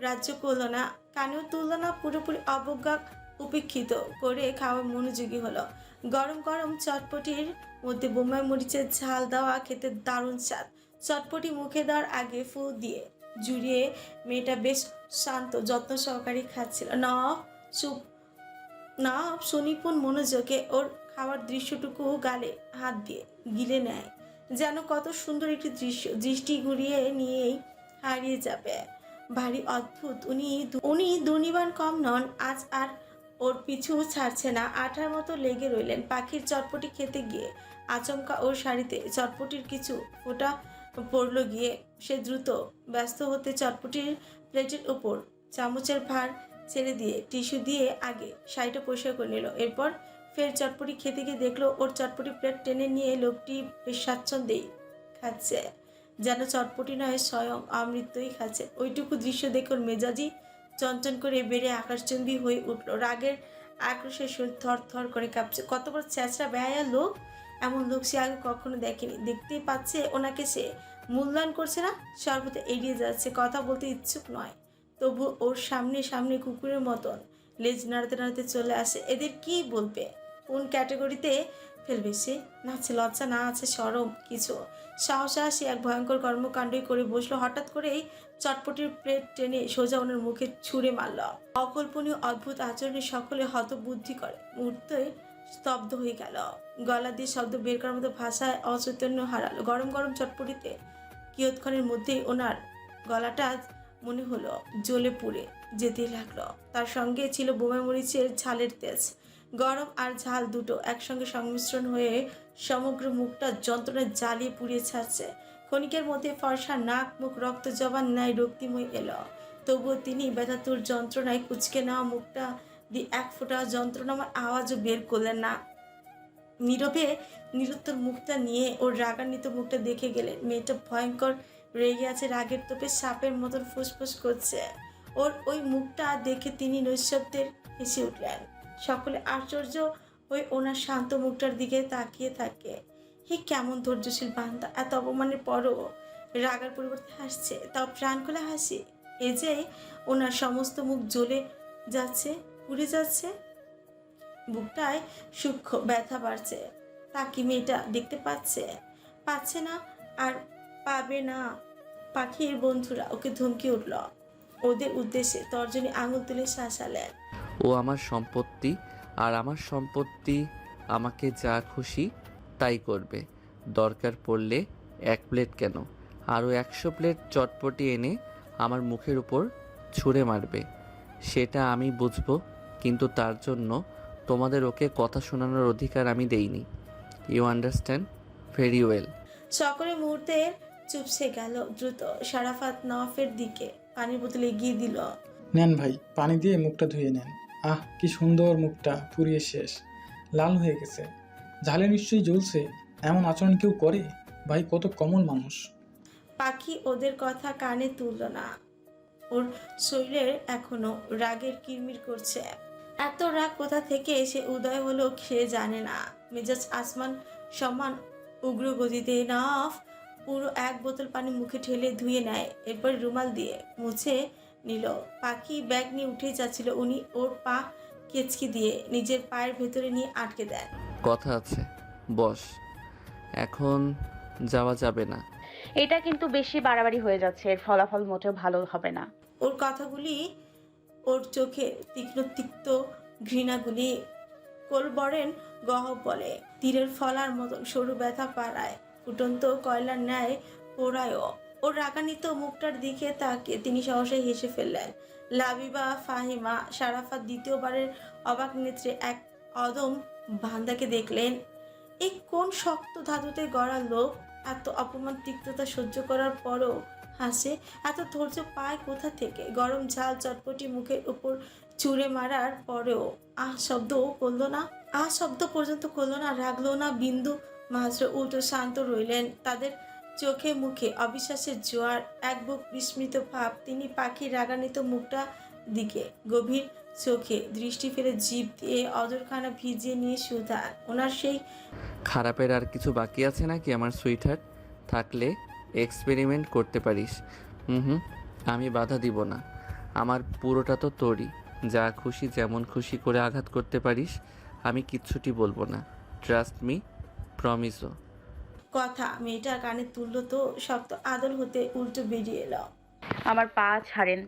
রাজ্য করল না, কানেও তুলল না, পুরোপুরি অবজ্ঞা উপেক্ষিত করে খাওয়া মনোযোগী হলো। গরম গরম চটপটির মধ্যে বোম্বাই মরিচের ঝাল দেওয়া খেতে দারুণ স্বাদ। চটপটি মুখে দেওয়ার আগে ফু দিয়ে জুড়িয়ে মেয়েটা বেশ শান্ত যত্ন সহকারে খাচ্ছিল। নব সুনিপুণ মনোযোগে ওর খাওয়ার দৃশ্যটুকু গালে হাত দিয়ে গিলে নেয়, যেন কত সুন্দর একটি দৃশ্য দৃষ্টি ঘুরিয়ে নিয়েই হারিয়ে যাবে। ভারী অদ্ভুত। উনি দুর্নিবাণ কম নন। আজ আর ওর পিছু ছাড়ছে না, আঠার মতো লেগে রইলেন। পাখির চটপটি খেতে গিয়ে আচমকা ওর শাড়িতে চটপটির কিছু ফোঁটা পড়ল গিয়ে। সে দ্রুত ব্যস্ত হতে চটপটির প্লেটের ওপর চামচের ভার ছেড়ে দিয়ে টিস্যু দিয়ে আগে শাড়িটা পরিষ্কার করে নিল। এরপর ফের চটপটি খেতে গিয়ে দেখলো ওর চটপটি প্লেট টেনে নিয়ে লোকটি বেশ স্বাচ্ছন্দ্যেই খাচ্ছে, যেন চটপটি নয় স্বয়ং অমৃতই খাচ্ছে। ওইটুকু দৃশ্য দেখে ওর মেজাজি চঞ্চন করে বেড়ে আকাশচুম্বী হয়ে উঠল। রাগের আক্রোশের শরীর থর থর করে কাঁপছে। কত বড় ছেঁচড়া বেহায়া লোক! এমন লোক সে আগে কখনো দেখেনি। দেখতেই পাচ্ছে ওনাকে সে মূল্যায়ন করছে না, সর্বদা এড়িয়ে যাচ্ছে, কথা বলতে ইচ্ছুক নয়। তবু ওর সামনে সামনে কুকুরের মতন লেজ নাড়াতে নাড়াতে চলে আসে। এদের কি বলবে, কোন ক্যাটাগরিতে ফেলবে সে? না আছে লজ্জা, না আছে সরম কিছু। সাহসাহসী এক ভয়ঙ্কর কর্মকাণ্ডই করে বসলো। হঠাৎ করেই চটপটির প্লেট টেনে সোজা ওনার মুখে ছুঁড়ে মারল। অকল্পনীয় অদ্ভুত আচরণে সকলে হতবুদ্ধি করে মুহূর্তে স্তব্ধ হয়ে গেল। গলা দিয়ে শব্দ বের করার মতো ভাষায় অচৈতন্য হারালো। গরম গরম চটপটিতে কিয়ৎক্ষণের মধ্যেই ওনার গলাটা মনে হলো জ্বলে পুড়ে যেতেই লাগলো। তার সঙ্গে ছিল বোমা মরিচের ঝালের তেজ। গরম আর ঝাল দুটো একসঙ্গে সংমিশ্রণ হয়ে সমগ্র মুখটা যন্ত্রণায় জ্বালিয়ে পুড়িয়ে ছাড়ছে। ক্ষণিকের মধ্যে ফর্সা নাক মুখ রক্ত জবান ন্যায় রক্তিময় এলো। তবুও তিনি ব্যথাতুর যন্ত্রণায় কুচকে নেওয়া মুখটা দিয়ে এক ফোঁটা যন্ত্রণাময় আওয়াজও বের করলেন না। নীরবে নিরুত্তর মুখটা নিয়ে ওর রাগান্বিত মুখটা দেখে গেলেন। মেয়েটা ভয়ঙ্কর রেগে আছে, রাগের তোপে সাপের মতন ফুসফুস করছে। ওর ওই মুখটা দেখে তিনি নৈশব্দের হেসে উঠলেন। সকলে আশ্চর্য হয়ে ওনার শান্ত মুখটার দিকে তাকিয়ে থাকে। হে কেমন ধৈর্যশীল বান্দা! এত অপমানের পরও রাগার পরিবর্তে হাসছে, তাও প্রাণ খুলে হাসি। এ যে ওনার সমস্ত মুখ জ্বলে যাচ্ছে, পুড়ে যাচ্ছে। বুকটায় সূক্ষ্ম ব্যথা বাড়ছে। তা কি মেয়েটা দেখতে পাচ্ছে না আর পাবে না? পাখির বন্ধুরা ওকে ধমকে উঠল। ওদের উদ্দেশ্যে তর্জনী আঙুল তুলে শাসালেন। ও আমার সম্পত্তি, আর আমার সম্পত্তি আমাকে যা খুশি তাই করবে। দরকার পড়লে 1 প্লেট কেন, আরও 100 প্লেট চটপটি এনে আমার মুখের উপর ছুঁড়ে মারবে, সেটা আমি বুঝবো। কিন্তু তার জন্য তোমাদের ওকে কথা শোনানোর অধিকার আমি দেইনি। You understand very well. সকলে মুহূর্তে চুপসে গেল। দ্রুত শারাফাত নওয়াফের দিকে পানির বোতল এগিয়ে দিল। নেন ভাই, পানি দিয়ে মুখটা ধুয়ে নেন। আহ কি সুন্দর, মুখটা পুড়িয়ে শেষ, লাল হয়ে গেছে। ঝালে নিশ্চয়ই জ্বলছে। এমন আচরণ কেউ করে? ভাই কত কমল মানুষ। পাখি ওদের কথা কানে তুলল না। ওর শরীরের এখনো রাগের কিরমির করছে। এত রাগ কোথা থেকে এসে উদয় হলো সে জানে না। মেজাজ আসমান সমান উগ্র গতিতে নওয়াফ পুরো 1 বোতল পানি মুখে ঠেলে ধুয়ে নেয়। এরপর রুমাল দিয়ে মুছে নিল। পাখি ব্যাগ নিয়ে উঠে যাচ্ছিল, উনি ওর পা কেচকি দিয়ে নিজের পায়ের ভেতরে নিয়ে আটকে দেন। কথা আছে, বস। এখন যাওয়া যাবে না। এটা কিন্তু বেশি বাড়াবাড়ি হয়ে যাচ্ছে, এর ফলাফল মোটেও ভালো হবে না। ওর কথাগুলি, ওর চোখে তীক্ষ্ণ তিক্ত ঘৃণাগুলি কোলবরেন গহ্বরে তীরের ফলার মতন সরু ব্যথা পাড়ায় ফুটন্ত কয়লার ন্যায় পোড়ায়ও। ওর রাগান্বিত মুখটার দিকে তাকিয়ে তিনি সহসাই হেসে ফেললেন। লাবিবা, ফাহিমা, শারাফাত দ্বিতীয়বারের অবাক নেত্রে এক অদম বান্দাকে দেখলেন। এই কোন শক্ত ধাতুতে গড়া লোক! এত অপমান তিক্ততা সহ্য করার পরও হাসে, এত ধৈর্য পায় কোথা থেকে? গরম ঝাল চটপটি মুখের উপর চুড়ে মারার পরেও শব্দ করলো না, শব্দ পর্যন্ত করলো না, রাগলো না বিন্দু মাত্র, উল্টো শান্ত রইলেন। তাদের চোখে মুখে অবিশ্বাসের জোয়ার, এক বুক বিস্মিত ভাব। তিনি পাখির রাগান্বিত মুখটা দিকে গভীর চোখে দৃষ্টি ফেলে জিভ দিয়ে অদরখানা ভিজিয়ে নিয়ে সুধান। ওনার সেই খারাপের আর কিছু বাকি আছে নাকি আমার সুইটহার্ট? থাকলে এক্সপেরিমেন্ট করতে পারিস। হুম, আমি বাধা দিব না। আমার পুরোটা তো তোরই। যা খুশি যেমন খুশি করে আঘাত করতে পারিস, আমি কিচ্ছুটি বলবো না। ট্রাস্ট মি, প্রমিসও। কথা মেয়েটার কানে তুলল তো শক্ত আদর হতে উল্টো বেরিয়ে এলো। আমার পা ছাড়েন।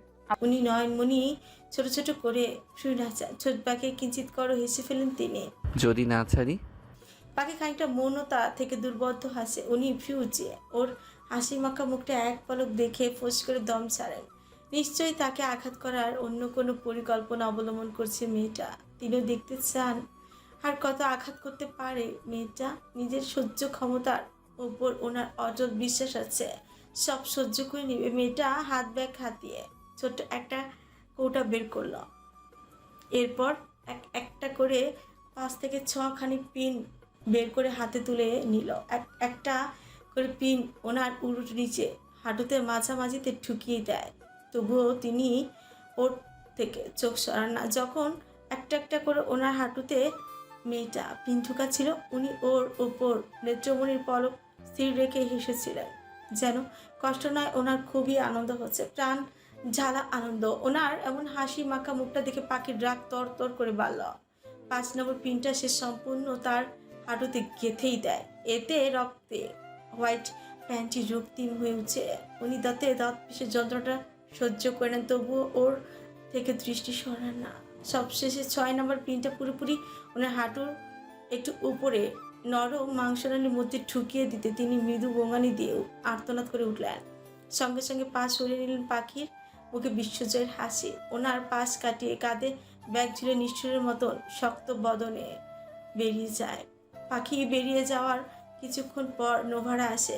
উনি নয়নমণি ছোট ছোট করে শুই নাচা ছোট পাখি কিঞ্চিত করো হেসে ফেলেন তিনি। যদি না ছাড়ি? পাখি খানিকটা মৌনতা থেকে দুর্বদ্ধ হাসে। উনি ফিউচে ওর হাসি মাখা মুখটা এক পলক দেখে ফোঁস করে দম ছাড়েন। নিশ্চয়ই তাকে আঘাত করার অন্য কোনো পরিকল্পনা অবলম্বন করছে মেয়েটা। তিনিও দেখতে চান আর কত আঘাত করতে পারে মেয়েটা। নিজের সহ্য ক্ষমতার ওপর ওনার অটল বিশ্বাস আছে, সব সহ্য করে নেবে মেয়েটা। হাত ব্যাগ হাতিয়ে ছোট্ট একটা কৌটা বের করলো। এরপর একটা করে 5 থেকে 6 খানি পিন বের করে হাতে তুলে নিল। একটা করে পিন ওনার উরুট নিচে হাঁটুতে মাঝামাঝিতে ঠুকিয়ে দেয়। তবুও তিনি ওর থেকে চোখ সরান না। যখন একটা একটা করে ওনার হাঁটুতে মেয়েটা পিন ঢুকাচ্ছিল, উনি ওর ওপর নেত্রমণির পলক স্থির রেখে হেসেছিলেন। যেন কষ্ট নয়, ওনার খুবই আনন্দ হচ্ছে, প্রাণ ঝালা আনন্দ। ওনার এমন হাসি মাখা মুখটা দেখে পাখির রাগ তর তর করে বাড়ল। 5 নম্বর পিনটা সে সম্পূর্ণ তার হাঁটুতে গেঁথেই দেয়। এতে রক্তে হোয়াইট প্যান্টটি রক্তিম হয়ে উঠছে। উনি দাঁতে দাঁত পিষে যন্ত্রটা সহ্য করে নেন, তবুও ওর থেকে দৃষ্টি সরান না। সবশেষে 6 নম্বর পিনটা পুরোপুরি ওনার হাঁটুর একটু উপরে নরম মাংসনালির মধ্যে ঠুকিয়ে দিতে তিনি মৃদু গোঙানি দিয়ে আর্তনাদ করে উঠলেন। সঙ্গে সঙ্গে পা সরিয়ে নিলেন। পাখির মুখে বিশ্বজয়ের হাসি। ওনার পাশ কাটিয়ে কাঁধে ব্যাগ ঝুলে নিষ্ঠুরের মতন শক্ত বদনে বেরিয়ে যায়। পাখি বেরিয়ে যাওয়ার কিছুক্ষণ পর নোভারা আসে।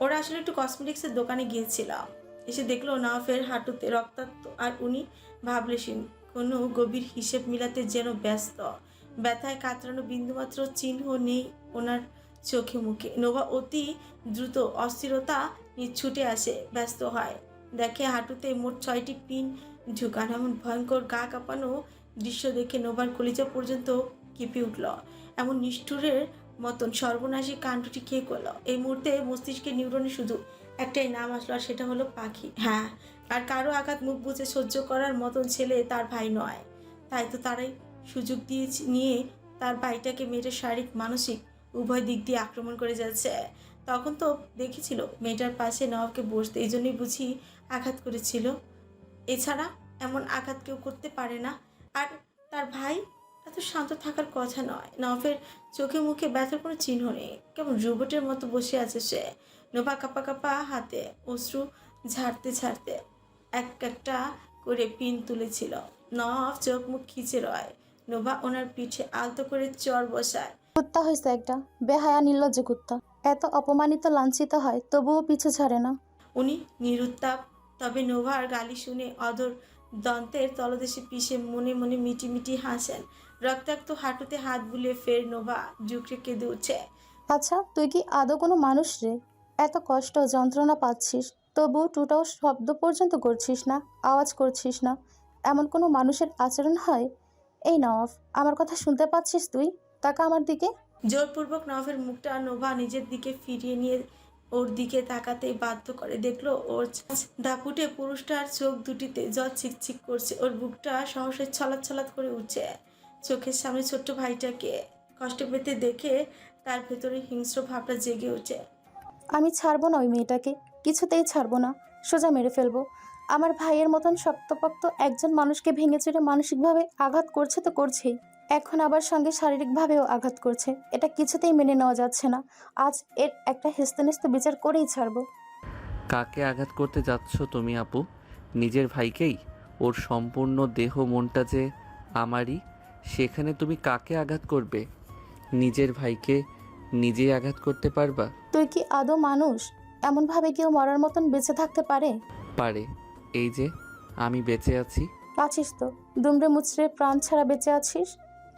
ওরা আসলে একটু কসমেটিক্সের দোকানে গিয়েছিলাম। এসে দেখলো নওয়াফের হাঁটুতে রক্তাক্ত, আর উনি ভাবলেন কোনো গভীর হিসেব মিলাতে যেন ব্যস্ত। ব্যথায় কাতরানো বিন্দুমাত্র চিহ্ন নেই ওনার চোখে মুখে। নোভা অতি দ্রুত অস্থিরতা নিয়ে ছুটে আসে, ব্যস্ত হয়। দেখে হাঁটুতে মোট 6টি পিন ঢুকানো। এমন ভয়ঙ্কর গা কাঁপানো দৃশ্য দেখে নোভার কলিজা পর্যন্ত কেঁপে উঠল। এমন নিষ্ঠুরের মতন সর্বনাশী কাণ্ডটি কে করলো? এই মুহূর্তে মস্তিষ্কে নিউরনে শুধু একটাই নাম আসলো, আর সেটা হলো পাখি। হ্যাঁ, আর কারো আঘাত মুখ বুঝে সহ্য করার মতন ছেলে তার ভাই নয়। তাই তো তারাই সুযোগ দিয়ে নিয়ে তার ভাইটাকে মেয়েটার শারীরিক মানসিক উভয় দিক দিয়ে আক্রমণ করে যাচ্ছে। তখন তো দেখেছিল মেয়েটার পাশে নওয়াবকে বসতে, এই জন্যই বুঝি আঘাত করেছিল। এছাড়া এমন আঘাত কেউ করতে পারে না। আর তার ভাই এত শান্ত থাকার কথা নয়। নওয়াবের চোখে মুখে ব্যথার কোনো চিহ্ন নেই, কেমন রোবটের মতো বসে আছে সে। নোভা কাপা কাপা হাতে অশ্রু ঝাড়তে ঝাড়তে একটা করে পিন তুলেছিল। নওয়াব চোখ মুখ খিচে রয়। নোভা ওনার পিঠে আলতো করে চর বসায়। কুত্তা হয়েছে একটা, বেহায়া নির্লজ্জ কুত্তা। এত অপমানিত লাঞ্ছিত হয় তবুও পিছু ছাড়ে না। উনি নিরুত্তাপ। তবে নোভার গালি শুনে অধর দন্তের তলদেশে পিষে মনে মনে মিটি মিটি হাসেন। রক্তাক্ত হাঁটুতে হাত বুলিয়ে ফের নোভা জুকরে কেঁদে উঠছে। আচ্ছা, তুই কি আদৌ কোনো মানুষ রে? এত কষ্ট যন্ত্রণা পাচ্ছিস, তবু টুটাও শব্দ পর্যন্ত করছিস না, আওয়াজ করছিস না। এমন কোনো মানুষের আচরণ হয়? এই নওয়াব, আমার কথা শুনতে পাচ্ছিস তুই? তাকা আমার দিকে। জোরপূর্বক নওয়াবের মুখটা নোভা নিজের দিকে ফিরিয়ে নিয়ে ওর দিকে তাকাতেই বাধ্য করে। দেখলো ওর দাপুটে পুরুষটার চোখ দুটিতে জল ছিকছিক করছে। ওর বুকটা সহসা ছলাৎ ছলাৎ করে উঠছে। চোখের সামনে ছোট্ট ভাইটাকে কষ্ট পেতে দেখে তার ভেতরে হিংস্র ভাবটা জেগে ওঠে। আমি ছাড়বো না ওই মেয়েটাকে, কিছুতেই ছাড়বো না। সোজা মেরে ফেলবো। আমার ভাইয়ের মতন শক্তপোক্ত একজন মানুষকে ভেঙে চুরে মানসিকভাবে আঘাত করছে তো করছেই, এখন আবার সঙ্গে শারীরিকভাবেও আঘাত করছে। এটা কিছুতেই মেনে নেওয়া যাচ্ছে না। আজ এর একটা হেস্তনেস্ত বিচার করেই ছাড়বো। কাকে আঘাত করতে যাচ্ছ তুমি আপু? নিজের ভাইকেই? ওর সম্পূর্ণ দেহ মনটা যে আমারই, সেখানে তুমি কাকে আঘাত করবে? নিজের ভাইকে নিজেই আঘাত করতে পারবা? তুই তুই কি আদৌ মানুষ? এমনভাবে কেউ মরার মতন বেঁচে থাকতে পারে? পারে। এই যে আমি বেঁচে আছি। আছিস তো, দুমড়ে মুচড়ে প্রাণ ছাড়া বেঁচে আছিস।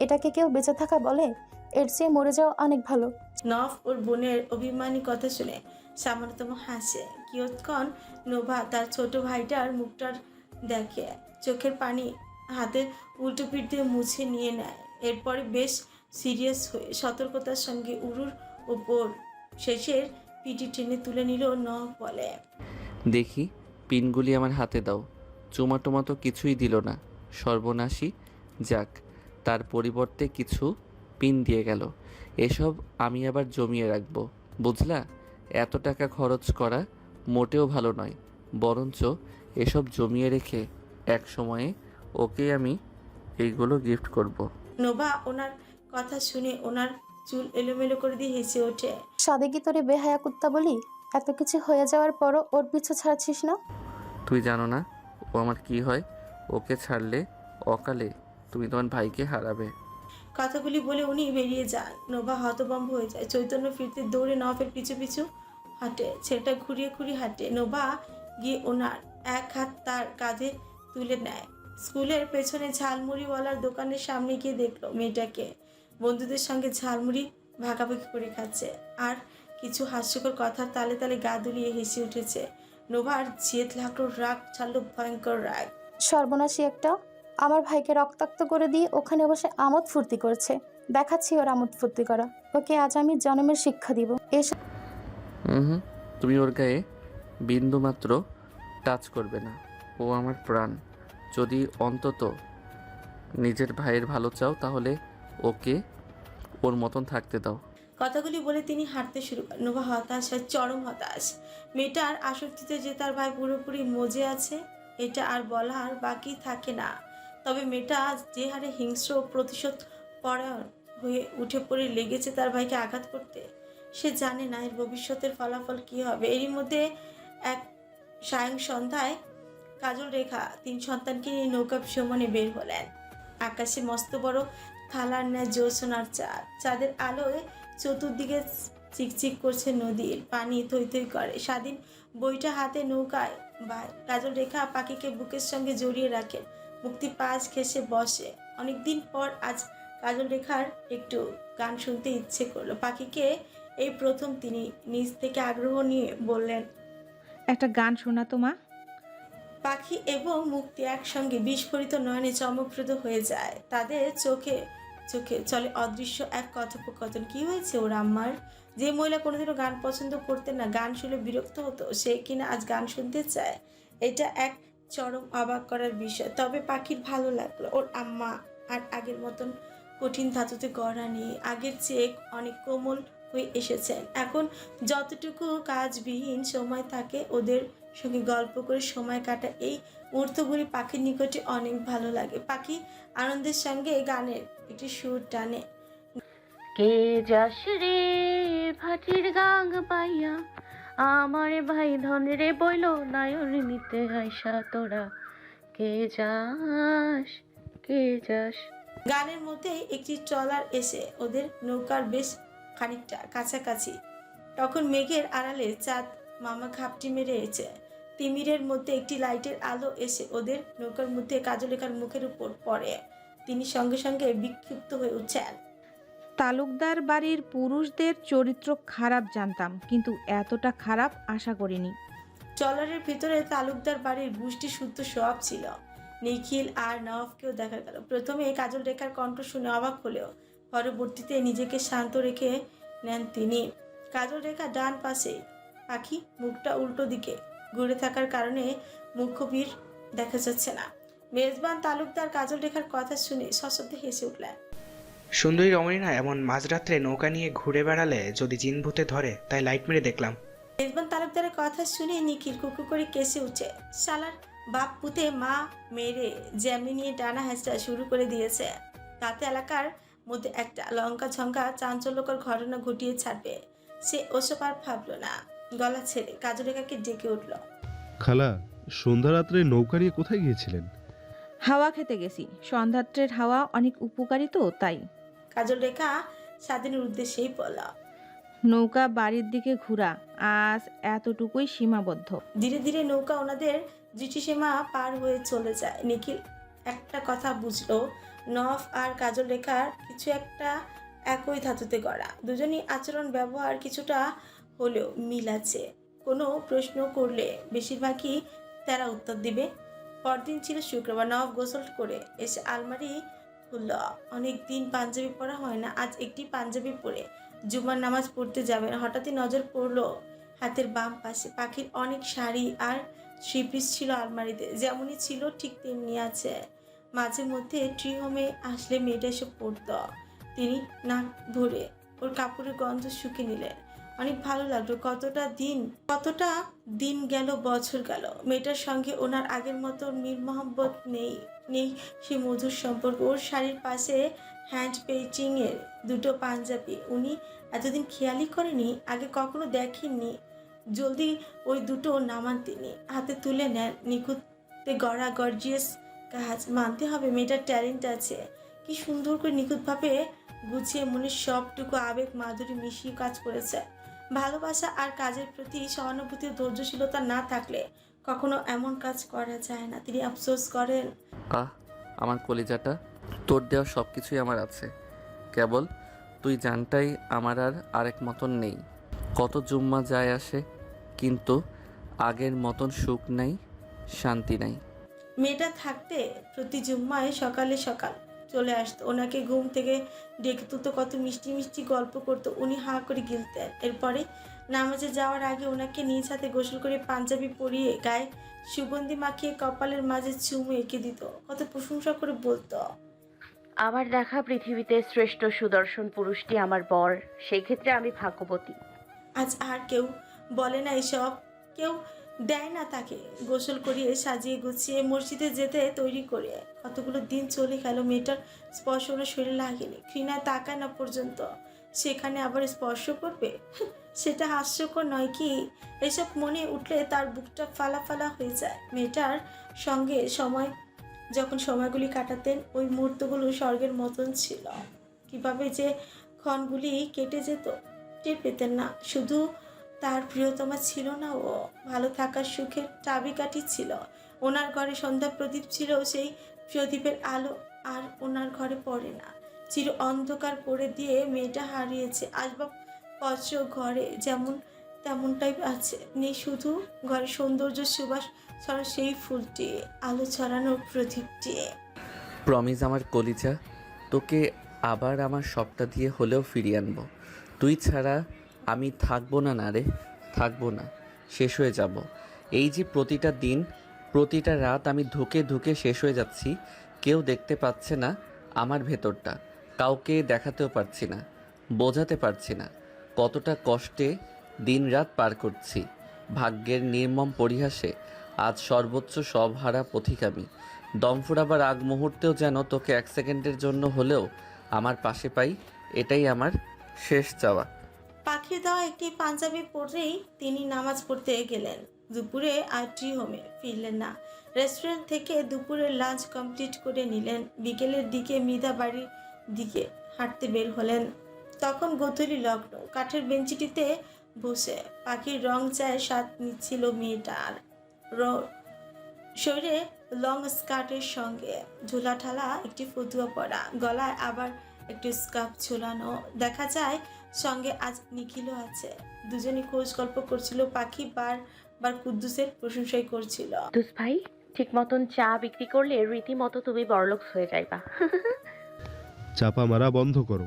এটাকে কেউ বেঁচে থাকা বলে? এর চেয়ে মরে যাওয়া অনেক ভালো। নফ ওর বোনের অভিমানী কথা শুনে সামান্যতম হাসে। কিয়ৎক্ষণ নোভা তার ছোট ভাইটার মুখটার দেখে, চোখের পানি হাতের উল্টো পিঠ দিয়ে মুছে নিয়ে নেয়। এরপরে বেশ সিরিয়াস হয়ে সতর্কতার সঙ্গে উরুর ওপর শেষের পিটি টেনে তুলে নিল। নফ বলে, দেখি পিনগুলি আমার হাতে দাও। চুমা টুমা তো কিছুই দিল না, সর্বনাশী। যাক, তার পরিবর্তে কিছু পিন দিয়ে গেল। এসব আমি আবার জমিয়ে রাখবো, বুঝলা? এত টাকা খরচ করা মোটেও ভালো নয়, বরঞ্চ এসব জমিয়ে রেখে এক সময়ে ওকে আমি এইগুলো গিফট করব। নোভা ওনার কথা শুনে ওনার চুল এলোমেলো করে দিয়ে হেসে ওঠে। সাদে কি তোরে বেহায়া কুত্তা বলি? এত কিছু হয়ে যাওয়ার পরও ওর পিছু ছাড়ছিস না? তুই জানো না ও আমার কি হয়? ওকে ছাড়লে অকালে তুমি তোমার ভাইকে হারাবে। কথাগুলি বলে উনি বেরিয়ে যান। নোভা হতভম্ব হয়ে যায়। চৈতন্য ফিরতে দৌড়ে নফের পিছু পিছু হাঁটে। ছেলেটা ঘুরিয়ে ঘুরিয়ে হাঁটে। নোভা গিয়ে ওনার এক হাত তার কাঁধে তুলে নেয়। স্কুলের পেছনে ঝালমুড়িওয়ালার দোকানের সামনে গিয়ে দেখলো মেয়েটাকে বন্ধুদের সঙ্গে ঝালমুড়ি ভাগাভাগি করে খাচ্ছে, আর কিছু হাস্যকর কথার তালে তালে গা দুলিয়ে হেসে উঠেছে। নোভার জেদ লাগলো, রাগ ছাড়লো, ভয়ঙ্কর রাগ। সর্বনাশী একটা! আমার ভাইকে রক্তাক্ত করে দিয়ে ওখানে বসে আমোদ ফুর্তি করছে। দেখাচ্ছি ওর আমোদ ফুর্তি করা। ওকে আজ আমি জন্মের শিক্ষা দিব। এসব হুম, তুমি ওর গায়ে বিন্দু মাত্র টাচ করবে না। ও আমার প্রাণ। যদি অন্তত নিজের ভাইয়ের ভালো চাও তাহলে ওকে ওর মতন থাকতে দাও। কথাগুলি বলে তিনি হাঁটতে শুরু করেন। নোভা হতাশ হয়, চরম হতাশ। মেয়েটার আসক্তিতে যে তার ভাই পুরোপুরি মজে আছে এটা আর বলার বাকি থাকে না। তবে মেয়েটা যে হারে হিংস্র ও প্রতিশোধ পরায়ণ হয়ে উঠে পড়ে লেগেছে তার ভাইকে আঘাত করতে, সে জানে না এর ভবিষ্যতের ফলাফল কী হবে। এরই মধ্যে এক সায়ং সন্ধ্যায় কাজল রেখা 3 সন্তানকে নিয়ে নৌকা ভ্রমণে বের হলেন। আকাশে মস্ত বড় থালার ন্যায় জ্যোৎস্নার চাঁদ। চাঁদের আলোয় চতুর্দিকে চিকচিক করছে, নদীর পানি থই থই করে। স্বাধীন বইটা হাতে নৌকায় বাই কাজল রেখা পাখিকে বুকের সঙ্গে জড়িয়ে রাখেন। মুক্তি পাশ ঘেঁষে বসে। অনেকদিন পর আজ কাজল রেখার একটু গান শুনতে ইচ্ছে করলো। পাখিকে এই প্রথম তিনি নিজ থেকে আগ্রহ নিয়ে বললেন, একটা গান শোনা তো মা। পাখি এবং মুক্তি একসঙ্গে বিস্ফোরিত নয়নে চমকপ্রদ হয়ে যায়। তাদের চোখে চোখে চলে অদৃশ্য এক কথোপকথন। কি হয়েছে ওর আম্মার? যে মহিলা কোনোদিনও গান পছন্দ করতেন না, গান শুনে বিরক্ত হতো, সে কিনা আজ গান শুনতে চায়। এটা এক চরম অবাক করার বিষয়। তবে পাখির ভালো লাগলো। ওর আম্মা আর আগের মতন কঠিন ধাতুতে গড়া নেই, আগের চেয়ে অনেক কোমল হয়ে এসেছেন। এখন যতটুকু কাজবিহীন সময় থাকে ওদের সঙ্গে গল্প করে সময় কাটা এই মুহূর্তগুলি পাখির নিকটে অনেক ভালো লাগে। পাখি আনন্দের সঙ্গে গানের একটি সুর টানে। কে যাস রে ভাটির গাং পাইয়া, আমার ভাই ধন রে বইল নায়র নিতে আইসা তোরা। কে যাস, কে যাস। গানের মধ্যে একটি ট্রলার এসে ওদের নৌকার বেশ খানিকটা কাছাকাছি। তখন মেঘের আড়ালে চাঁদ মামা ঘাপটি মেরেছে। তিমিরের মধ্যে একটি লাইটের আলো এসে ওদের নৌকার মধ্যে কাজলেখার মুখের উপর পড়ে। তিনি সঙ্গে সঙ্গে বিক্ষিপ্ত হয়ে উঠছেন। তালুকদার বাড়ির পুরুষদের চরিত্র খারাপ জানতাম, কিন্তু এতটা খারাপ আশা করিনি। ট্রলারের ভিতরে তালুকদার বাড়ির গোষ্ঠী শুদ্ধ সব ছিল। নিখিল আর নওয়াফকেও দেখা গেল। প্রথমে কাজল রেখার কণ্ঠ শুনে অবাক হলেও পরবর্তীতে নিজেকে শান্ত রেখে নেন তিনি। কাজল রেখা ডান পাশে, পাখি মুখটা উল্টো দিকে ঘুরে থাকার কারণে মুখবীর দেখা যাচ্ছে না। মেজবান তালুকদার কাজল রেখার কথা শুনে সশব্দে হেসে উঠলেন। সুন্দরী রমণীরা এমন মাঝরাত্রে নৌকা নিয়ে ঘুরে বেড়ালে যদি জিন ভূতে ধরে, তাই লাইট মেরে দেখলাম। মেজবান তালুকদারের কথা শুনে নিখিল কুকু করে কেসে উঠে। শালার বাপ পুতে মা মেরে জ্যামনি নিয়ে টানা হেঁচড়া শুরু করে দিয়েছে। তাতে এলাকার মধ্যে একটা লঙ্কা ঝঙ্কা চাঞ্চল্যকর ঘটনা ঘটিয়ে ছাড়বে। সে ওসব আর ভাবল না। গলা ছেড়ে কাজলেখাকে ডেকে উঠল। খালা, সন্ধ্যা রাত্রে নৌকা নিয়ে কোথায় গিয়েছিলেন? হাওয়া খেতে গেছি। সন্ধ্যাত্রের হাওয়া অনেক উপকারী তো, তাই। কাজল রেখা স্বাধীনের উদ্দেশ্যেই বলল। নৌকা বাড়ির দিকে ঘোরা আজ এতটুকুই সীমাবদ্ধ। ধীরে ধীরে নৌকা ওনাদের দৃষ্টিসীমা পার হয়ে চলে যায়। নিখিল একটা কথা বুঝলো, নফ আর কাজল রেখার কিছু একটা একই ধাতুতে গড়া। দুজনই আচরণ ব্যবহার কিছুটা হলেও মিল আছে। কোনো প্রশ্ন করলে বেশিরভাগই তারা উত্তর দিবে। পরদিন ছিল শুক্রবার। নফ গোসল করে এসে আলমারি খুলল। অনেক দিন পাঞ্জাবি পরা হয় না, আজ একটি পাঞ্জাবি পরে জুমার নামাজ পড়তে যাবেন। হঠাৎই নজর পড়লো হাতের বাম পাশে পাখির অনেক শাড়ি আর থ্রি পিস ছিল আলমারিতে। যেমনই ছিল ঠিক তেমনি আছে। মাঝে মধ্যে ট্রি হোমে আসলে মেয়েটা এসে পড়তো। তিনি নাক ভরে ওর কাপড়ের গন্ধ শুকে নিলেন। অনেক ভালো লাগলো। কতটা দিন গেল, বছর গেল। মেয়েটার সঙ্গে ওনার আগের মতো মিল মহব্বত নেই সে মধুর সম্পর্ক। ওর শাড়ির পাশে হ্যান্ড পেইন্টিংয়ের দুটো পাঞ্জাবি উনি এতদিন খেয়ালই করেনি, আগে কখনো দেখেননি। জলদি ওই দুটো নামান তিনি, হাতে তুলে নেন। নিখুঁতে গড়া গর্জিয়াস কাজ। মানতে হবে মেয়েটার ট্যালেন্ট আছে। কি সুন্দর করে নিখুঁতভাবে গুছিয়ে মনের সবটুকু আবেগ মাধুরী মিশিয়ে কাজ করেছে। ভালোবাসা আর কাজের প্রতি সহানুভূতি ও ধৈর্যশীলতা না থাকলে কখনো এমন কাজ করা যায় না। তিনি আফসোস করেন, আমার কলিজাটা, তোর দেওয়া সব কিছুই আমার আছে, কেবল তুই জানটাই আমার আর আরেক মতন নেই। কত জুম্মা যায় আসে, কিন্তু আগের মতন সুখ নাই, শান্তি নাই। মেয়েটা থাকতে প্রতি জুম্মায় সকাল চলে আসতো, ওনাকে ঘুম থেকে ডেকে তুলতো, কত মিষ্টি মিষ্টি গল্প করতো, উনি হাঁ করে গিলতেন। এরপরে নামাজে যাওয়ার আগে ওনাকে নিজ হাতে গোসল করে পাঞ্জাবি পরিয়ে গায়ে সুগন্ধি মাখিয়ে কপালের মাঝে চুমু এঁকে দিত, কত প্রশংসা করে বলতো, আমার দেখা পৃথিবীতে শ্রেষ্ঠ সুদর্শন পুরুষটি আমার বর, সেই ক্ষেত্রে আমি ভাগ্যবতী। আজ আর কেউ বলে না এসব, কেউ দেয় না তাকে। গোসল করিয়ে সাজিয়ে গুছিয়ে মসজিদে যেতে তৈরি করে কতগুলো দিন চলে গেল। মেয়েটার স্পর্শ ওনার শরীরে লাগেনি, ঘৃণায় তাকায় না পর্যন্ত। সেখানে আবার স্পর্শ করবে, সেটা হাস্যকর নয় কি? এসব মনে উঠলে তার বুকটা ফালা ফালা হয়ে যায়। মেয়েটার সঙ্গে যখন সময়গুলি কাটাতেন, ওই মুহূর্তগুলো স্বর্গের মতন ছিল। কিভাবে যে ক্ষণগুলি কেটে যেত টের পেতেন না। শুধু তার প্রিয়তমা ছিল না, ও ভালো থাকার সুখের চাবিকাঠি ছিল। ওনার ঘরে সন্ধ্যা প্রদীপ ছিল, সেই প্রদীপের আলো আর ওনার ঘরে পড়ে না। চির অন্ধকার করে দিয়ে মেয়েটা হারিয়েছে। আসবাবপত্র ঘরে যেমন তেমনটাই আছে, নেই শুধু ঘরে সৌন্দর্য সুবাস ছড়া সেই ফুলটি, আলো ছড়ানো প্রদীপটি। প্রমিস আমার কলিজা, তোকে আবার আমার সবটা দিয়ে হলেও ফিরিয়ে আনবো। তুই ছাড়া আমি থাকবো না, না রে, থাকবো না, শেষ হয়ে যাব। এই যে প্রতিটা দিন, প্রতিটা রাত আমি ধুকে ধুকে শেষ হয়ে যাচ্ছি। কেউ দেখতে পাচ্ছে না আমার ভেতরটা, কাউকে দেখাতেও পারছি না, বোঝাতে পারছি না কতটা কষ্টে দিন রাত পার করছি। ভাগ্যের নির্মম পরিহাসে আজ সর্বোচ্চ সব হারা পথিক আমি। দম ফুরাবার আগ মুহূর্তেও যেন তোকে এক সেকেন্ডের জন্য হলেও আমার পাশে পাই, এটাই আমার শেষ চাওয়া। পাখির দেওয়া একটি পাঞ্জাবি পরেই তিনি নামাজ পড়তে গেলেন। দুপুরে আর ট্রি হোমে ফিরলেন না। রেস্টুরেন্ট থেকে দুপুরের লাঞ্চ কমপ্লিট করে নিলেন। বিকেলের দিকে মৃধা বাড়ির দিকে হাঁটতে বের হলেন। তখন গোধূলি লগ্ন। কাঠের বেঞ্চিটিতে বসে পাখির রং চায় স্বাদ নিচ্ছিল মেয়েটার। শরীরে লং স্কার্টের সঙ্গে ঝোলাঠালা একটি ফতুয়া পরা, গলায় আবার একটি স্কার্ফ ঝোলানো। দেখা যায় সঙ্গে আজ নিখিলও আছে। দুজনে খোঁজ গল্প করছিল। পাখি বার কুদ্দুসের প্রশংসাই করছিল। কুদ্দুস ভাই, ঠিক মতন চা বিক্রি করলে রীতিমতো তুমি বড়লোক হয়ে যাইবা। চাপা মারা বন্ধ করো।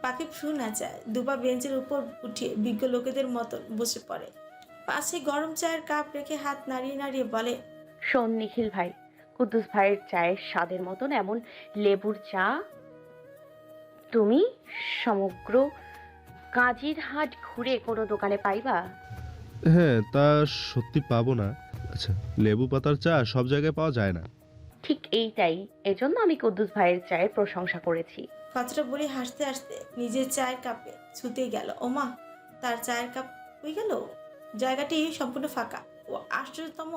পাখি ফ্রু নাচায়, দুপা বেঞ্চের উপর উঠিয়ে বিজ্ঞ লোকেদের মতন বসে পড়ে। পাশে গরম চায়ের কাপ রেখে হাত নাড়িয়ে নাড়িয়ে বলে, শোন নিখিল ভাই, কুদ্দুস ভাইয়ের চায়ের স্বাদের মতন এমন লেবুর চা তুমি সমগ্র কাজির হাট ঘুরে কোনো দোকানে পাইবা? হ্যাঁ, তা সত্যি পাবো না। আচ্ছা, লেবু পাতার চা সব জায়গায় পাওয়া যায় না। ঠিক এইটাই, এজন্য আমি কুদ্দুস ভাইয়ের চায়ের প্রশংসা করেছি। কথাটা বলে হাসতে হাসতে নিজের চায়ের কাপে ছুতে গেল। ওমা, তার চায়ের কাপ হয়ে গেল। জায়গাটি সম্পূর্ণ ফাঁকা। ও আশ্চর্যতম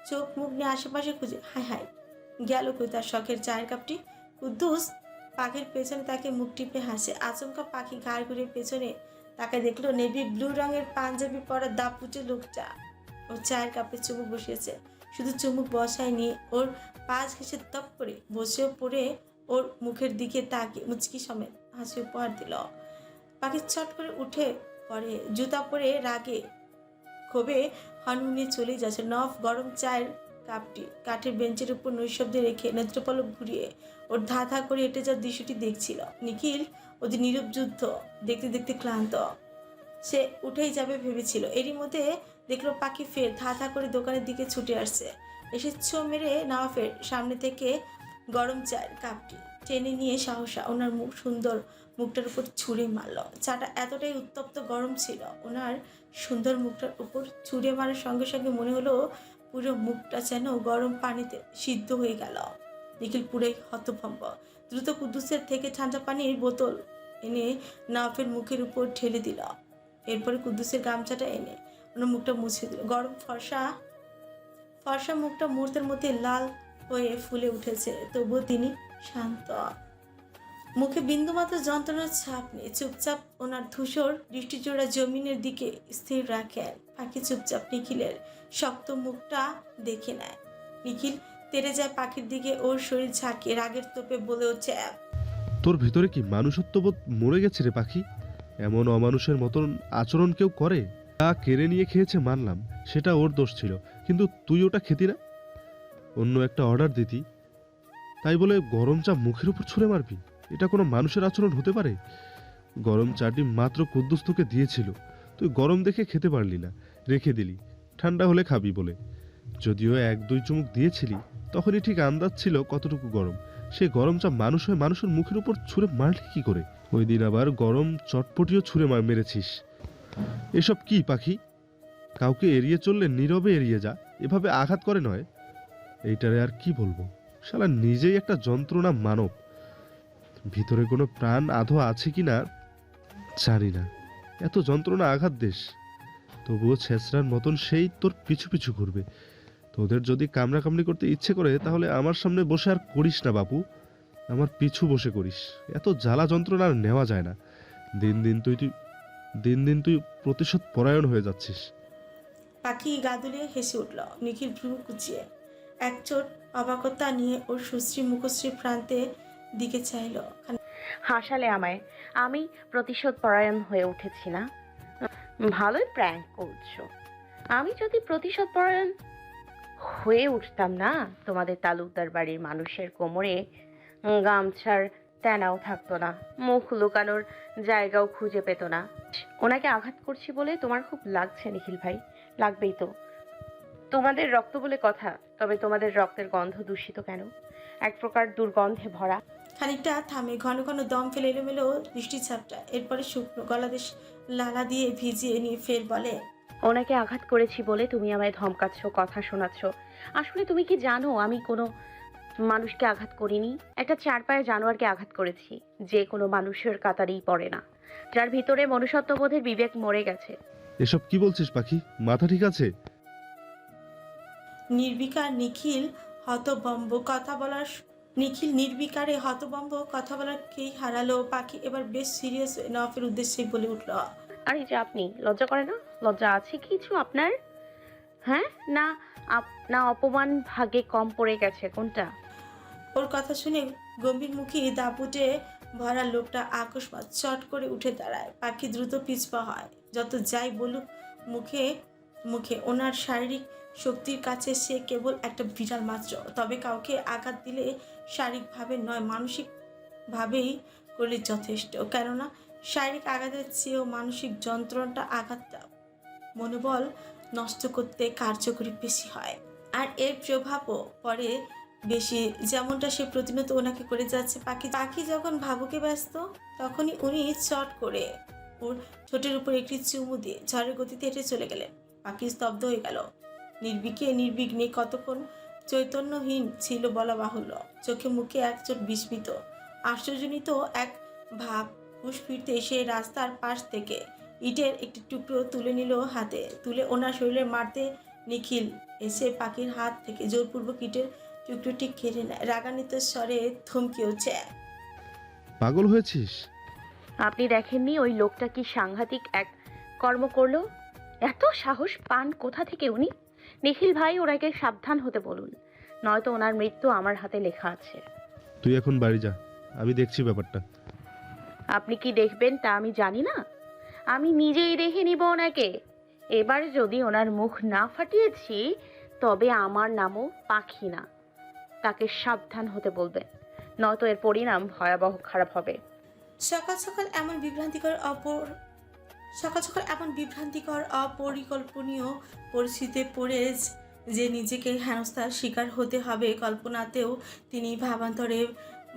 চোখ মুখ নিয়ে আশেপাশে খুঁজে, হায় হায়, গেল কই তার শখের চায়ের কাপটি? কুদ্দুস পাখির পেছনে তাকে মুখ টিপে হাসে। আচমকা পাখি ঘাড় ঘুরে পেছনে তাকে দেখলো নেভি ব্লু রঙের পাঞ্জাবি পরা দাপুটে লোকটা ওর চায়ের কাপে চুমুক বসিয়েছে। শুধু চুমুক বসায়নি, ওর পাশ ঘেসে তপ করে বসেও পড়ে ওর মুখের দিকে তাকিয়ে মুচকি সমেত হাসি উপহার দিল। পাখি ছট করে উঠে পড়ে, জুতা পরে রাগে ক্ষোভে হনহনিয়ে চলেই যাচ্ছে। নফ গরম চায়ের কাপটি কাঠের বেঞ্চের উপর নৈশব্দে রেখে নেত্রপলক ঘুরিয়ে ওর ধা ধা করে হেঁটে যাওয়ার দৃশ্যটি দেখছিল। নিখিল ওদের নীরব যুদ্ধ দেখতে দেখতে ক্লান্ত, সে উঠেই যাবে ভেবেছিল। এরই মধ্যে দেখলো পাখি ফের ধা ধা করে দোকানের দিকে ছুটে আসছে। এসে ছো মেরে নওয়াফের সামনে থেকে গরম চায়ের কাপটি টেনে নিয়ে সাহসা ওনার মুখ সুন্দর মুখটার উপর ছুঁড়ে মারল। চাটা এতটাই উত্তপ্ত গরম ছিল, ওনার সুন্দর মুখটার উপর ছুঁড়ে মারার সঙ্গে সঙ্গে মনে হলো পুরো মুখটা যেন গরম পানিতে সিদ্ধ হয়ে গেল। নিখিল পুরাই হতভম্ব। দ্রুত কুদ্দুসের থেকে ঠান্ডা পানির বোতল এনে নওয়াফের মুখের উপর ঢেলে দিল। এরপরে কুদ্দুসের গামছাটা এনে ওনার মুখটা মুছে দিল। গরম ফর্সা মুখটা মুহূর্তের মধ্যে লাল হয়ে ফুলে উঠেছে, তবুও তিনি শান্ত। মুখে বিন্দুমাত্র যন্ত্রণার ছাপ নেই। চুপচাপ ওনার ধূসর দৃষ্টিজোড়া জমিনের দিকে স্থির রাখেন। পাখি চুপচাপ নিখিলের শক্ত মুখটা দেখে নেয়। নিখিল তেড়ে যায় পাখির দিকে, ওর শরীর ঝাঁকিয়ে রাগের তোপে বলে ওঠে, তোর ভেতরে কি মানুষত্ববোধ মরে গেছে রে পাখি? এমন অমানুষের মতন আচরণ কেউ করে? তা কেড়ে নিয়ে খেয়েছে মানলাম, সেটা ওর দোষ ছিল, কিন্তু তুই ওটা খেতি না? অন্য একটা অর্ডার দিতি, তাই বলে গরম চা মুখের উপর ছুঁড়ে মারবি? এটা কোনো মানুষের আচরণ হতে পারে? গরম চাটি মাত্র কুদ্দুস তোকে দিয়েছিল, তুই গরম দেখে খেতে পারলি না, রেখে দিলি ঠান্ডা হলে খাবি বলে। যদিও 1-2 চুমুক দিয়েছিলি, তখনই ঠিক আন্দাজ ছিল কতটুকু গরম। সে গরম চা মানুষ হয়ে মানুষের মুখের উপর ছুঁড়ে মারলি কি করে? ওই দিন আবার গরম চটপটিও ছুঁড়ে মেরেছিস। এসব কি পাখি? কাউকে এড়িয়ে চললে নীরবে এড়িয়ে যা, এভাবে আঘাত করে নয়। এইটারে আর কি বলবো, শালা নিজেই একটা যন্ত্রণা মানব। ভিতরে কোনো প্রাণ আধো আছে কি না জানি না, এত যন্ত্রণা আঘাত দেশ, তবুও ছেঁচড়ার মতন সেই তোর পিছু পিছু ঘুরবে। তোদের যদি কামড়াকামড়ি করতে ইচ্ছে করে, তাহলে আমার সামনে বসে আর করিস না বাপু, আমার পিছু বসে করিস। এত জ্বালা যন্ত্রণা আর নেওয়া যায় না। দিন দিন তুই প্রতিশোধ পরায়ণ হয়ে যাচ্ছিস। পাখি গাদুলিয়ে হেসে উঠল। নিখিল ভ্রু কুচিয়ে এক চোট অবাকতা নিয়ে ওর সুশ্রী মুখশ্রী প্রান্তে দিকে চাইল। হাসালে আমায়, আমি প্রতিশোধ পরায়ণ হয়ে উঠেছি না? ভালোই প্র্যাঙ্ক করছো। আমি যদি প্রতিশোধ পরায়ণ হয়ে উঠতাম না, তোমাদের তালুকদার বাড়ির মানুষের কোমরে গামছার তেনাও থাকতো না, মুখ লুকানোর জায়গাও খুঁজে পেত না। ওনাকে আঘাত করছি বলে তোমার খুব লাগছে নিখিল ভাই? লাগবেই তো, তোমাদের রক্ত বলে কথা। তবে তোমাদের রক্তের গন্ধ দূষিত কেন? এক প্রকার দুর্গন্ধে ভরা। খানিকটা থামে, ঘন ঘন দম ফেলে এলোমেলো বৃষ্টিছাপটা, এরপরে শুকনো গলাদেশ লালা দিয়ে ভিজিয়ে নিয়ে ফের বলে, ওনাকে আঘাত করেছি বলে তুমি আমায় ধমকাচ্ছ, কথা শোনাচ্ছ। আসলে তুমি কি জানো আমি কোনো মানুষকে আঘাত করিনি? একটা চারপায়ে জানোয়ারকে আঘাত করেছি, যে কোনো মানুষের কাতারেই পড়ে না, যার ভিতরে মনুষ্যত্ববোধের বিবেক মরে গেছে। এসব কি বলছিস পাখি? মাথা ঠিক আছে? নিখিল নির্বিকারে হতভম্ব কথা বলার কেই হারালো। পাখি এবার বেশ সিরিয়াস হয়ে নওয়াফের উদ্দেশ্যে বলে উঠল, আরে যে আপনি লজ্জা করে না? লজ্জা আছে কিছু আপনার? হ্যাঁ না, না অপমান ভাগে কম পড়ে গেছে কোনটা? ওর কথা শুনে গম্ভীর মুখী দাপুটে ভরা লোকটা আকস্মাৎ চট করে উঠে দাঁড়ায়। পাখি দ্রুত পিছপা হয়। যত যাই বলুক মুখে মুখে ওনার শারীরিক শক্তির কাছে সে কেবল একটা বিড়াল মাত্র। তবে কাউকে আঘাত দিলে শারীরিকভাবে নয়, মানসিকভাবেই করলে যথেষ্ট। কেননা শারীরিক আঘাতের চেয়েও মানসিক যন্ত্রণাটা আঘাতটা মনোবল নষ্ট করতে কার্যকরী বেশি হয়, আর এর প্রভাবও পড়ে বেশি, যেমনটা সে প্রতিনিয়ত ওনাকে করে যাচ্ছে। পাখি যখন ভাবুকে ব্যস্ত, তখনই উনি চট করে ওর ঠোঁটের উপর একটি চুমু দিয়ে ঝড়ের গতিতে হেঁটে চলে গেলেন। পাখি স্তব্ধ হয়ে গেল। নির্বিঘ্নে কতক্ষণ চৈতন্যহীন ছিল বলা বাহুল্য। চোখে মুখে একচোট বিস্মিত আশ্চর্যজনিত এক ভাব। হুঁশ ফিরতে সে রাস্তার পাশ থেকে ইটের একটি টুকরো তুলে নিল হাতে, তুলে ওনার শরীরে মারতে নিখিল এসে পাখির হাত থেকে জোরপূর্বক ইটের টুকরোটি কেড়ে নেয়। রাগান্বিত স্বরে থমকে উঠছে, পাগল হয়েছিস? আপনি দেখেননি ওই লোকটা কি সাংঘাতিক এক কর্ম করলো? এত সাহস পান কোথা থেকে উনি? নিখিল ভাই, ওনাকে সাবধান হতে বলুন, নয়তো ওনার মৃত্যু আমার হাতে লেখা আছে। তুই এখন বাড়ি যা, আমি দেখছি ব্যাপারটা। আপনি কি দেখবেন তা আমি জানি না? আমি নিজেই দেখে নিব ওনাকে। এবার যদি ওনার মুখ না ফাটিয়েছি তবে আমার নামও পাখি না। তাকে সাবধান হতে বলবেন, নয়তো এর পরিণাম ভয়াবহ খারাপ হবে। সকাল সকাল এমন বিভ্রান্তিকর অপরিকল্পনীয় পরিস্থিতিতে পড়ে যে নিজেকে হেনস্থার শিকার হতে হবে কল্পনাতেও তিনি ভাবান্তরে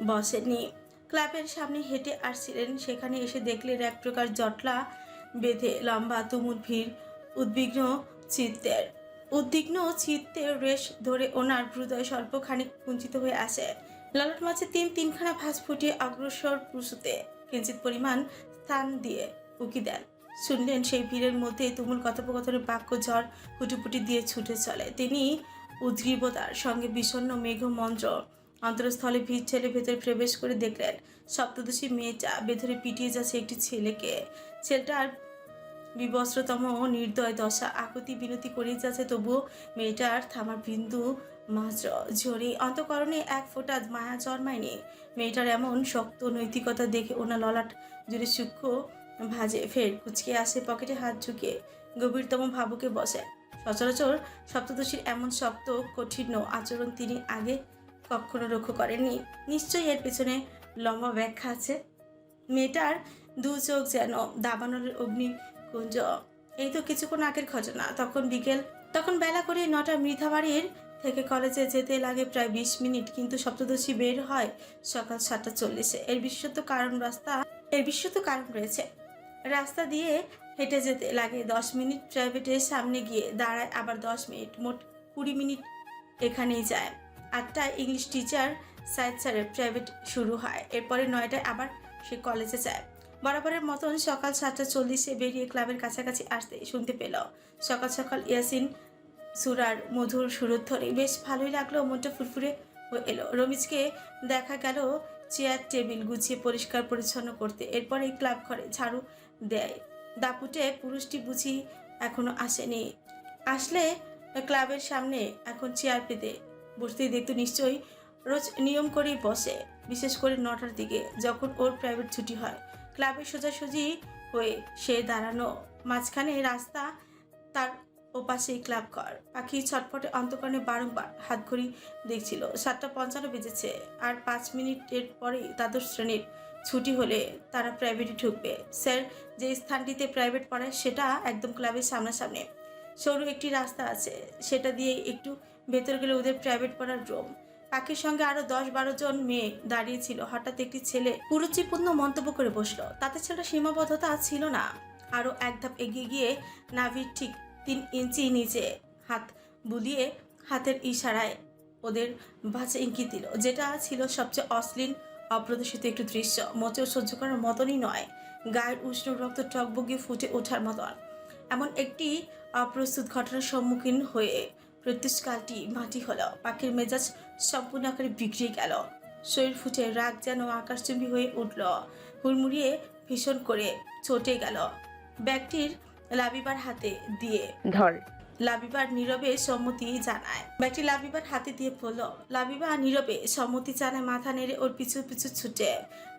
বসেননি। ক্লাবের সামনে হেঁটে আসছিলেন, সেখানে এসে দেখলেন এক প্রকার জটলা বেঁধে লম্বা তুমুল ভিড়। উদ্বিগ্ন চিত্তের রেশ ধরে ওনার হৃদয় স্বল্পখানিক কুঞ্চিত হয়ে আসে। ললাট মাঝে তিনখানা ভাঁজ ফুটিয়ে অগ্রসর পুরুষতে কিঞ্চিত পরিমাণ স্থান দিয়ে উকি দেন। শুনলেন সেই ভিড়ের মধ্যে তুমুল কথোপকথনের বাক্য ঝড় হুটুপুটি দিয়ে ছুটে চলে। তিনি উদ্গ্রীবতার সঙ্গে বিষণ্ণ মেঘমন্ত্র অন্তরস্থলে ভিড় ছেলে ভেতরে প্রবেশ করে দেখলেন সপ্তদশী মেয়েটা বেধরে পিটিয়ে যাচ্ছে একটি ছেলেকে। ছেলেটার বিবস্ত্রতম নির্দয় দশা আকুতি বিনতি করেই যাচ্ছে, তবুও মেয়েটার থামার বিন্দু মাত্র ঝরে অন্তঃকরণে এক ফোঁটা মায়া জন্মায়নি। মেয়েটার এমন শক্ত নৈতিকতা দেখে ওনার ললাট জুড়ে সূক্ষ্ম ভাজে ফের কুচকে আসে, পকেটে হাত ঝুঁকে গভীরতম ভাবুকে বসে। সচরাচর সপ্তদশীর এমন শক্ত কঠিন আচরণ তিনি আগে কখনো লক্ষ্য করেননি। নিশ্চয়ই এর পেছনে লম্বা ব্যাখ্যা আছে। মেয়েটার দু চোখ যেন দাবানলের অগ্নিকুঞ্জ। এই তো কিছুক্ষণ আগের ঘটনা। তখন বেলা করে 9টা মৃধাবাড়ির থেকে কলেজে যেতে লাগে প্রায় 20 মিনিট, কিন্তু সপ্তদশী বের হয় সকাল 7:40-এ। এর বিশেষত কারণ রয়েছে। রাস্তা দিয়ে হেঁটে যেতে লাগে 10 মিনিট, প্রাইভেটের সামনে গিয়ে দাঁড়ায় আবার 10 মিনিট, মোট 20 মিনিট এখানেই যায়। 8টায় ইংলিশ টিচার সাইদ স্যারের প্রাইভেট শুরু হয়, এরপরে 9টায় আবার সে কলেজে যায়। বরাবরের মতন সকাল 7:40-এ বেরিয়ে ক্লাবের কাছাকাছি আসতে শুনতে পেল সকাল সকাল ইয়াসিন সুরার মধুর সুরধ্বনি। বেশ ভালোই লাগলো, মনটা ফুরফুরে হয়ে এলো। রমিজকে দেখা গেল চেয়ার টেবিল গুছিয়ে পরিষ্কার পরিচ্ছন্ন করতে, এরপরে ক্লাব ঘরে ঝাড়ু দেয়। দাপুটে পুরুষটি বুঝি এখনো আসেনি। আসলে ক্লাবের সামনে এখন চেয়ার পেতে বসতেই দেখতো নিশ্চয়ই রোজ নিয়ম করেই বসে, বিশেষ করে 9টার দিকে যখন ওর প্রাইভেট ছুটি হয়। ক্লাবের সোজাসুজি হয়ে সে দাঁড়ানো, মাঝখানে রাস্তা, তার ওপাশেই ক্লাব ঘর। পাখি ছটফটে অন্তকরণে বারংবার হাত ঘড়ি দেখছিল। 7:55 বেজেছে, আর 5 মিনিটের পরেই দ্বাদশ শ্রেণীর ছুটি হলে তারা প্রাইভেটে ঢুকবে। স্যার যে স্থানটিতে প্রাইভেট পড়ায় সেটা একদম ক্লাবের সামনাসামনি। সরু একটি রাস্তা আছে, সেটা দিয়ে একটু ভেতর গেলে ওদের প্রাইভেট পড়ার রুম। পাখির সঙ্গে আরো 10-12 জন মেয়ে দাঁড়িয়েছিল। হঠাৎ একটি ছেলে কুরুচিপূর্ণ মন্তব্য করে বসলো। তাতে ছেলেটা সীমাবদ্ধতা ছিল না, আরো এক ধাপ এগিয়ে গিয়ে নাভির ঠিক 3 ইঞ্চি নিচে হাত বুলিয়ে হাতের ইশারায় ওদের বাঁচে ইঙ্গিত দিল, যেটা ছিল সবচেয়ে অশ্লীল অপ্রদর্শিত একটু দৃশ্য। মোটেও সহ্য করার মতনই নয়, গায়ের উষ্ণ রক্ত টকবগিয়ে ফুটে ওঠার মতন। এমন একটি অপ্রস্তুত ঘটনার সম্মুখীন হয়ে প্রত্যুষকালটি মাটি হলো। পাখির মেজাজ সম্পূর্ণ আকারে বিগড়ে গেল। শরীর ফুটে রাগ যেন আকাশচুম্বী হয়ে উঠল। হুড়মুড়িয়ে ভীষণ করে চটে গেল ব্যাগটির লাবিবার হাতে দিয়ে। ধর। লাবিবার নীরবে সম্মতি জানায়। ব্যাগটি লাবিবার হাতে দিয়ে পড়ল। লাবিবা নীরবে সম্মতি জানায়, মাথা নেড়ে ওর পিছু পিছু ছুটে।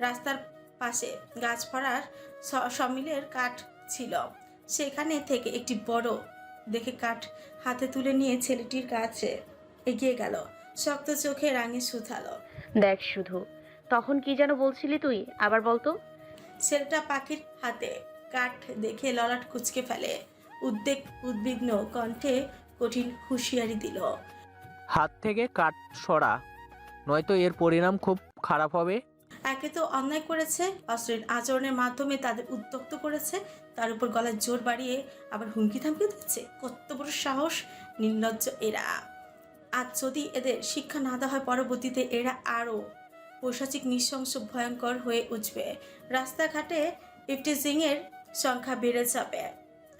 রাস্তার পাশে গাছপাড়ার সমিলের কাঠ ছিল, সেখানে থেকে একটি বড় দেখে কাঠ হাতে তুলে নিয়ে ছেলেটির কাছে এগিয়ে গেল। শক্ত চোখে রাঙে শুধালো, দেখ শুধু। তখন কি যেন বলছিলি তুই, আবার বলতো। ছেলেটা পাখির হাতে কাঠ দেখে ললাট কুচকে ফেলে। উদ্বিগ্ন কণ্ঠে কঠিন হুঁশিয়ারি দিল, হাত থেকে কাঠ সরা, নয়তো এর পরিণাম খুব খারাপ হবে। একে তো অন্যায় করেছে, অশ্লীল আচরণের মাধ্যমে তাদের উত্ত্যক্ত করেছে, তার উপর গলার জোর বাড়িয়ে আবার হুমকি থামকি দিচ্ছে। কত বড় সাহস, নির্লজ্জ এরা। আজ যদি এদের শিক্ষা না দেওয়া হয়, পরবর্তীতে এরা আরও পৈশাচিক, নৃশংস, ভয়ঙ্কর হয়ে উঠবে। রাস্তাঘাটে ইফটিজিংয়ের সংখ্যা বেড়ে যাবে।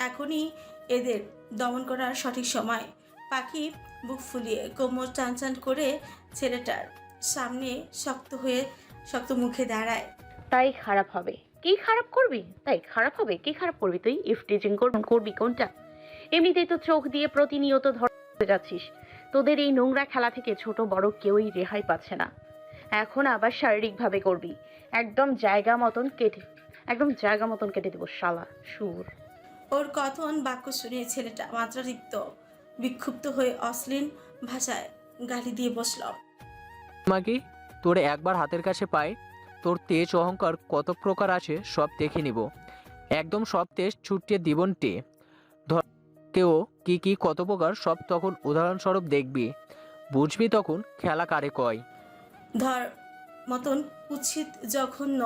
এখনই এদের দমন করার সঠিক সময়। পাখি বুক ফুলিয়ে কোমর টান করে ছেলেটার সামনে শক্ত মুখে দাঁড়ায়। তাই খারাপ হবে। কি খারাপ করবি? তাই খারাপ হবে। কি খারাপ করবি তুই? ইফটিজিং করবি কোনটা? এমনিতেই তো চোখ দিয়ে প্রতিনিয়ত ধরে যাচ্ছিস। তোদের এই নোংরা খেলা থেকে ছোট বড় কেউই রেহাই পাচ্ছে না। এখন আবার শারীরিকভাবে করবি। একদম জায়গা মতন কেটে দেবো শালা সুর। ওর কথন বাক্য শুনে ছেলেটা মাত্রাতিরিক্ত বিক্ষুব্ধ হয়ে অশ্লীল ভাষায় গালি দিয়ে বসল। মাগি, তোর একবার হাতের কাছে পাই, তোর তেজ অহংকার কত প্রকার আছে সব দেখে নিব। একদম সব তেজ ছুটিয়ে দিবনটে ধর কেউ কি কত প্রকার সব তখন উদাহরণস্বরূপ দেখবি, বুঝবি তখন খেলা কারে কয়। ধর মতন কুৎসিত জঘন্য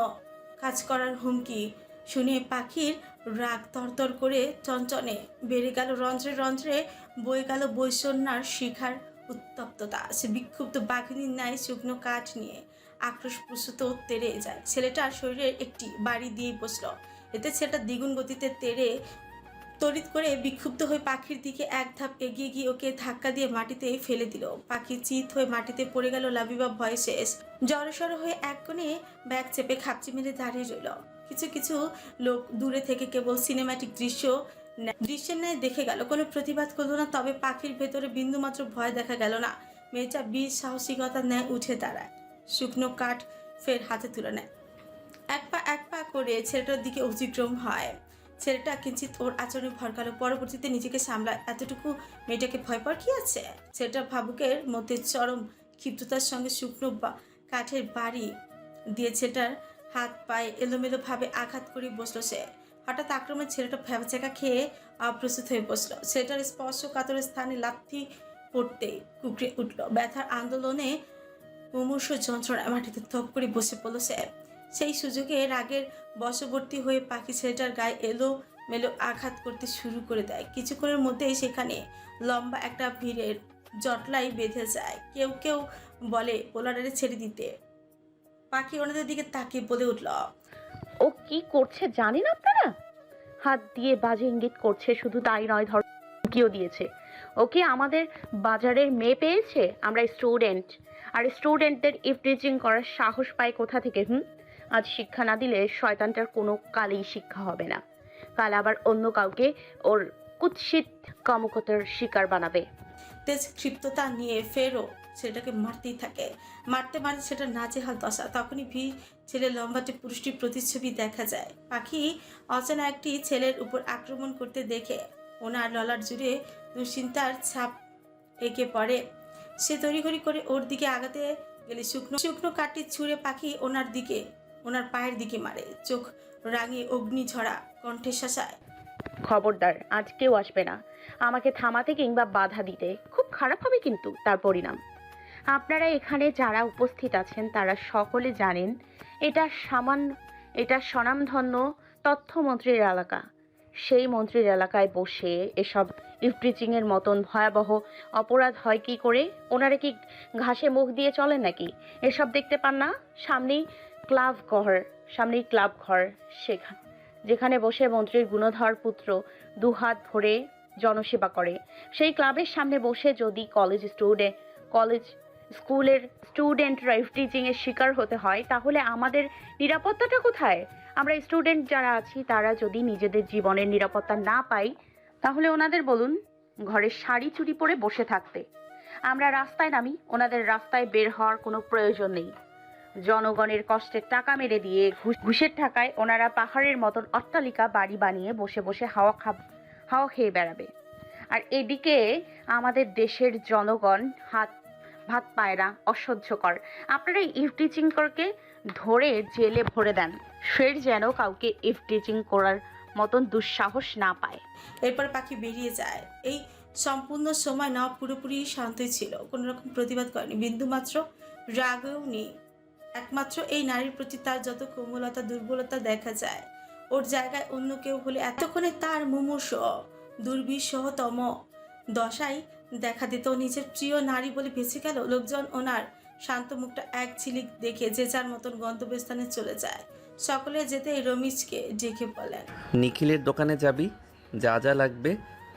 কাজ করার হুমকি শুনে পাখির রাগ তরতর করে চঞ্চনে বেড়ে গেল, রন্ধ্রে রন্ধ্রে বয়ে গেল বৈষণ্যার শিখার উত্তপ্ততা। সে বিক্ষুব্ধ বাঘিনীর ন্যায় শুকনো কাঠ নিয়ে আক্রোশপ্রসূত তেড়ে যায়। ছেলেটার শরীরের একটি বাড়ি দিয়ে বসল। এতে ছেলেটা দ্বিগুণ গতিতে তড়িৎ করে বিক্ষুব্ধ হয়ে পাখির দিকে এক ধাপ এগিয়ে গিয়ে ওকে ধাক্কা দিয়ে মাটিতে ফেলে দিল। পাখি চিত হয়ে মাটিতে পড়ে গেল। লাবিবা ভয় শেষ, জড়সড় হয়ে এক কোণে ব্যাগ চেপে খাপচি মেরে দাঁড়িয়ে রইল। কিছু কিছু লোক দূরে থেকে কেবল সিনেম্যাটিক দৃশ্যের ন্যায় দেখে গেল, কোনো প্রতিবাদ করল না। তবে পাখির ভেতরে বিন্দুমাত্র ভয় দেখা গেল না। মেয়েটা বীর সাহসিকতার ন্যায় উঠে দাঁড়ায়, শুকনো কাঠ ফের হাতে তুলে নেয়, এক পা করে ছেলেটার দিকে অতিক্রম হয়। ছেলেটা কিঞ্চিত ওর আচরণে ভরকালো, পরবর্তীতে নিজেকে সামলায়। এতটুকু মেয়েটাকে ভয় পাওয়ার কি আছে? ছেলেটার ভাবুকের মধ্যে চরম ক্ষিপ্ততার সঙ্গে শুকনো কাঠের বাড়ি দিয়ে ছেলেটার হাত পায়ে এলোমেলোভাবে আঘাত করে বসলো সে। হঠাৎ আক্রমণ ছেলেটা ভ্যাবচাকা খেয়ে অপ্রস্তুত হয়ে বসলো। ছেলেটার স্পর্শকাতর স্থানে লাথি পড়তেই কুকড়ে উঠল। ব্যথার আন্দোলনে মুমূর্ষ যন্ত্রণায় মাটিতে থপ করে বসে পড়ল সে। সেই সুযোগে রাগের বশবর্তী হয়ে পাখি ছেলেটার গায়ে এলোমেলো আঘাত করতে শুরু করে দেয়। কিছুক্ষণের মধ্যেই সেখানে লম্বা একটা ভিড়ের জটলাই বেঁধে যায়। কেউ কেউ বলে পোলারে ছেড়ে দিতে। পাখি ওনাদের দিকে তাকিয়ে বলে উঠল, ও কি করছে জানেন আপনারা? হাত দিয়ে বাজে ইঙ্গিত করছে। শুধু তাই নয়, ধমকিও দিয়েছে। ওকে আমাদের বাজারের মেয়ে পেয়েছে। আমরা স্টুডেন্ট, আর স্টুডেন্টদের ইফটিজিং করার সাহস পায় কোথা থেকে? আজ শিক্ষা না দিলে শয়তানটার কোনো কালেই শিক্ষা হবে না। কাল আবার অন্য কাউকে ওর কুৎসিত কামুকতার শিকার বানাবে। তেজ ক্ষিপ্ততা নিয়ে ফেরো ছেলেটাকে মারতেই থাকে। মারতে মারতে সেটা নাজেহাল দশা। তখনই ভিড় ছেলে লম্বাটে পুরুষটির প্রতিচ্ছবি দেখা যায়। পাখি অচেনা একটি ছেলের উপর আক্রমণ করতে দেখে ওনার ললাট জুড়ে দুশ্চিন্তার ছাপ এঁকে পড়ে। সে তড়িঘড়ি করে ওর দিকে আগাতে গেলে শুকনো কাঠটি ছুঁড়ে পাখি ওনার পায়ের দিকে মারে। চোখ রাঙিয়ে অগ্নিঝরা কণ্ঠে শাসায়, খবরদার, আজ কেউ আসবে না আমাকে থামাতে কিংবা বাধা দিতে। খুব খারাপ হবে কিন্তু তার পরিণাম। আপনারা এখানে যারা উপস্থিত আছেন তারা সকলে জানেন এটা স্বনামধন্য তথ্যমন্ত্রীর এলাকা। সেই মন্ত্রীর এলাকায় বসে এসব ইফটিজিংয়ের মতন ভয়াবহ অপরাধ হয় কি করে? ওনারা কি ঘাসে মুখ দিয়ে চলেন নাকি? এসব দেখতে পান না? সামনেই ক্লাব ঘর, যেখানে বসে মন্ত্রীর গুণধর পুত্র দুহাত ভরে জনসেবা করে। সেই ক্লাবের সামনে বসে যদি স্কুলের স্টুডেন্টরা ইফটিজিংয়ের শিকার হতে হয়, তাহলে আমাদের নিরাপত্তাটা কোথায়? আমরা স্টুডেন্ট যারা আছি তারা যদি নিজেদের জীবনের নিরাপত্তা না পাই, তাহলে ওনাদের বলুন ঘরের শাড়ি চুরি পরে বসে থাকতে। আমরা রাস্তায় নামি, ওনাদের রাস্তায় বের হওয়ার কোনো প্রয়োজন নেই। জনগণের কষ্টের টাকা মেরে দিয়ে ঘুষের টাকায় ওনারা পাহাড়ের মতন অট্টালিকা বাড়ি বানিয়ে বসে বসে হাওয়া খেয়ে বেড়াবে। আর এদিকে আমাদের দেশের জনগণ ভাত পায় না, অসহ্যকর। আপনারা ইফটিজিং করকে ধরে জেলে ভরে দেন, ফের যেন কাউকে ইফটিজিং করার মতন দুঃসাহস না পায়। এরপর পাখি বেরিয়ে যায়। এই সম্পূর্ণ সময় না পুরোপুরি শান্তই ছিল, কোনো রকম প্রতিবাদ করেনি, বিন্দুমাত্র রাগও নেই। একমাত্র এই নারীর প্রতি তার যত কোমলতা দুর্বলতা দেখা যায়। ওর জায়গায় অন্য কেউ হলে এতক্ষণে তার মুমূর্ষ দুর্বিষহতম দশাই দেখা দিত। নিজের প্রিয় নারী বলে বেঁচে গেল। লোকজন ওনার শান্ত মুখটা এক ঝিলিক দেখে যে যার মতন গন্তব্যস্থানে চলে যায়। সকলে যেতে রমিজকে ডেকে বলেন, নিখিলের দোকানে যাবি, যা যা লাগবে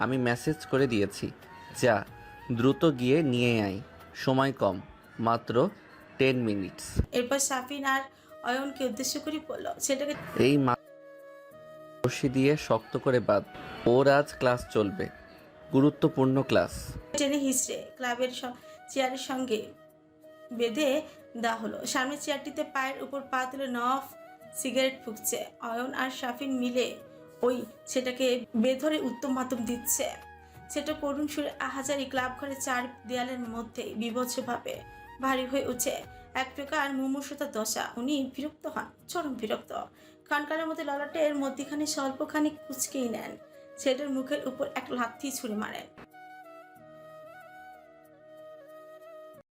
আমি মেসেজ করে দিয়েছি, যা দ্রুত গিয়ে নিয়ে আয়, সময় কম, মাত্র 10 মিনিটস। এরপর সাফিন আর অয়নকে উদ্দেশ্য করে বলল, ছেলেটাকে এই রশি দিয়ে শক্ত করে বাঁধ। ওর আজ ক্লাস চলবে, গুরুত্বপূর্ণ ক্লাস। টেনে হিসড়ে ক্লাবের চেয়ারের সঙ্গে বেঁধে দেওয়া হলো। সামনের চেয়ারটিতে পায়ের উপর পা তুলে নফ সিগারেট ফুঁকছে। অয়ন আর শাফিন মিলে ওই সেটাকে বেধরে উত্তম মাতম দিচ্ছে। সেটা করুণ সুরে আহাজারি ক্লাব ঘরে চার দেয়ালের মধ্যে বিভৎসভাবে ভারী হয়ে উঠে এক প্রকার মুমূর্ষতার দশা। উনি বিরক্ত হন, চরম বিরক্ত। কানকালের মধ্যে ললাটের মধ্যখানে স্বল্পখানি কুচকেই নেন। ছেলেটার মুখের উপর এক লাথি ছুঁড়ে মারেন।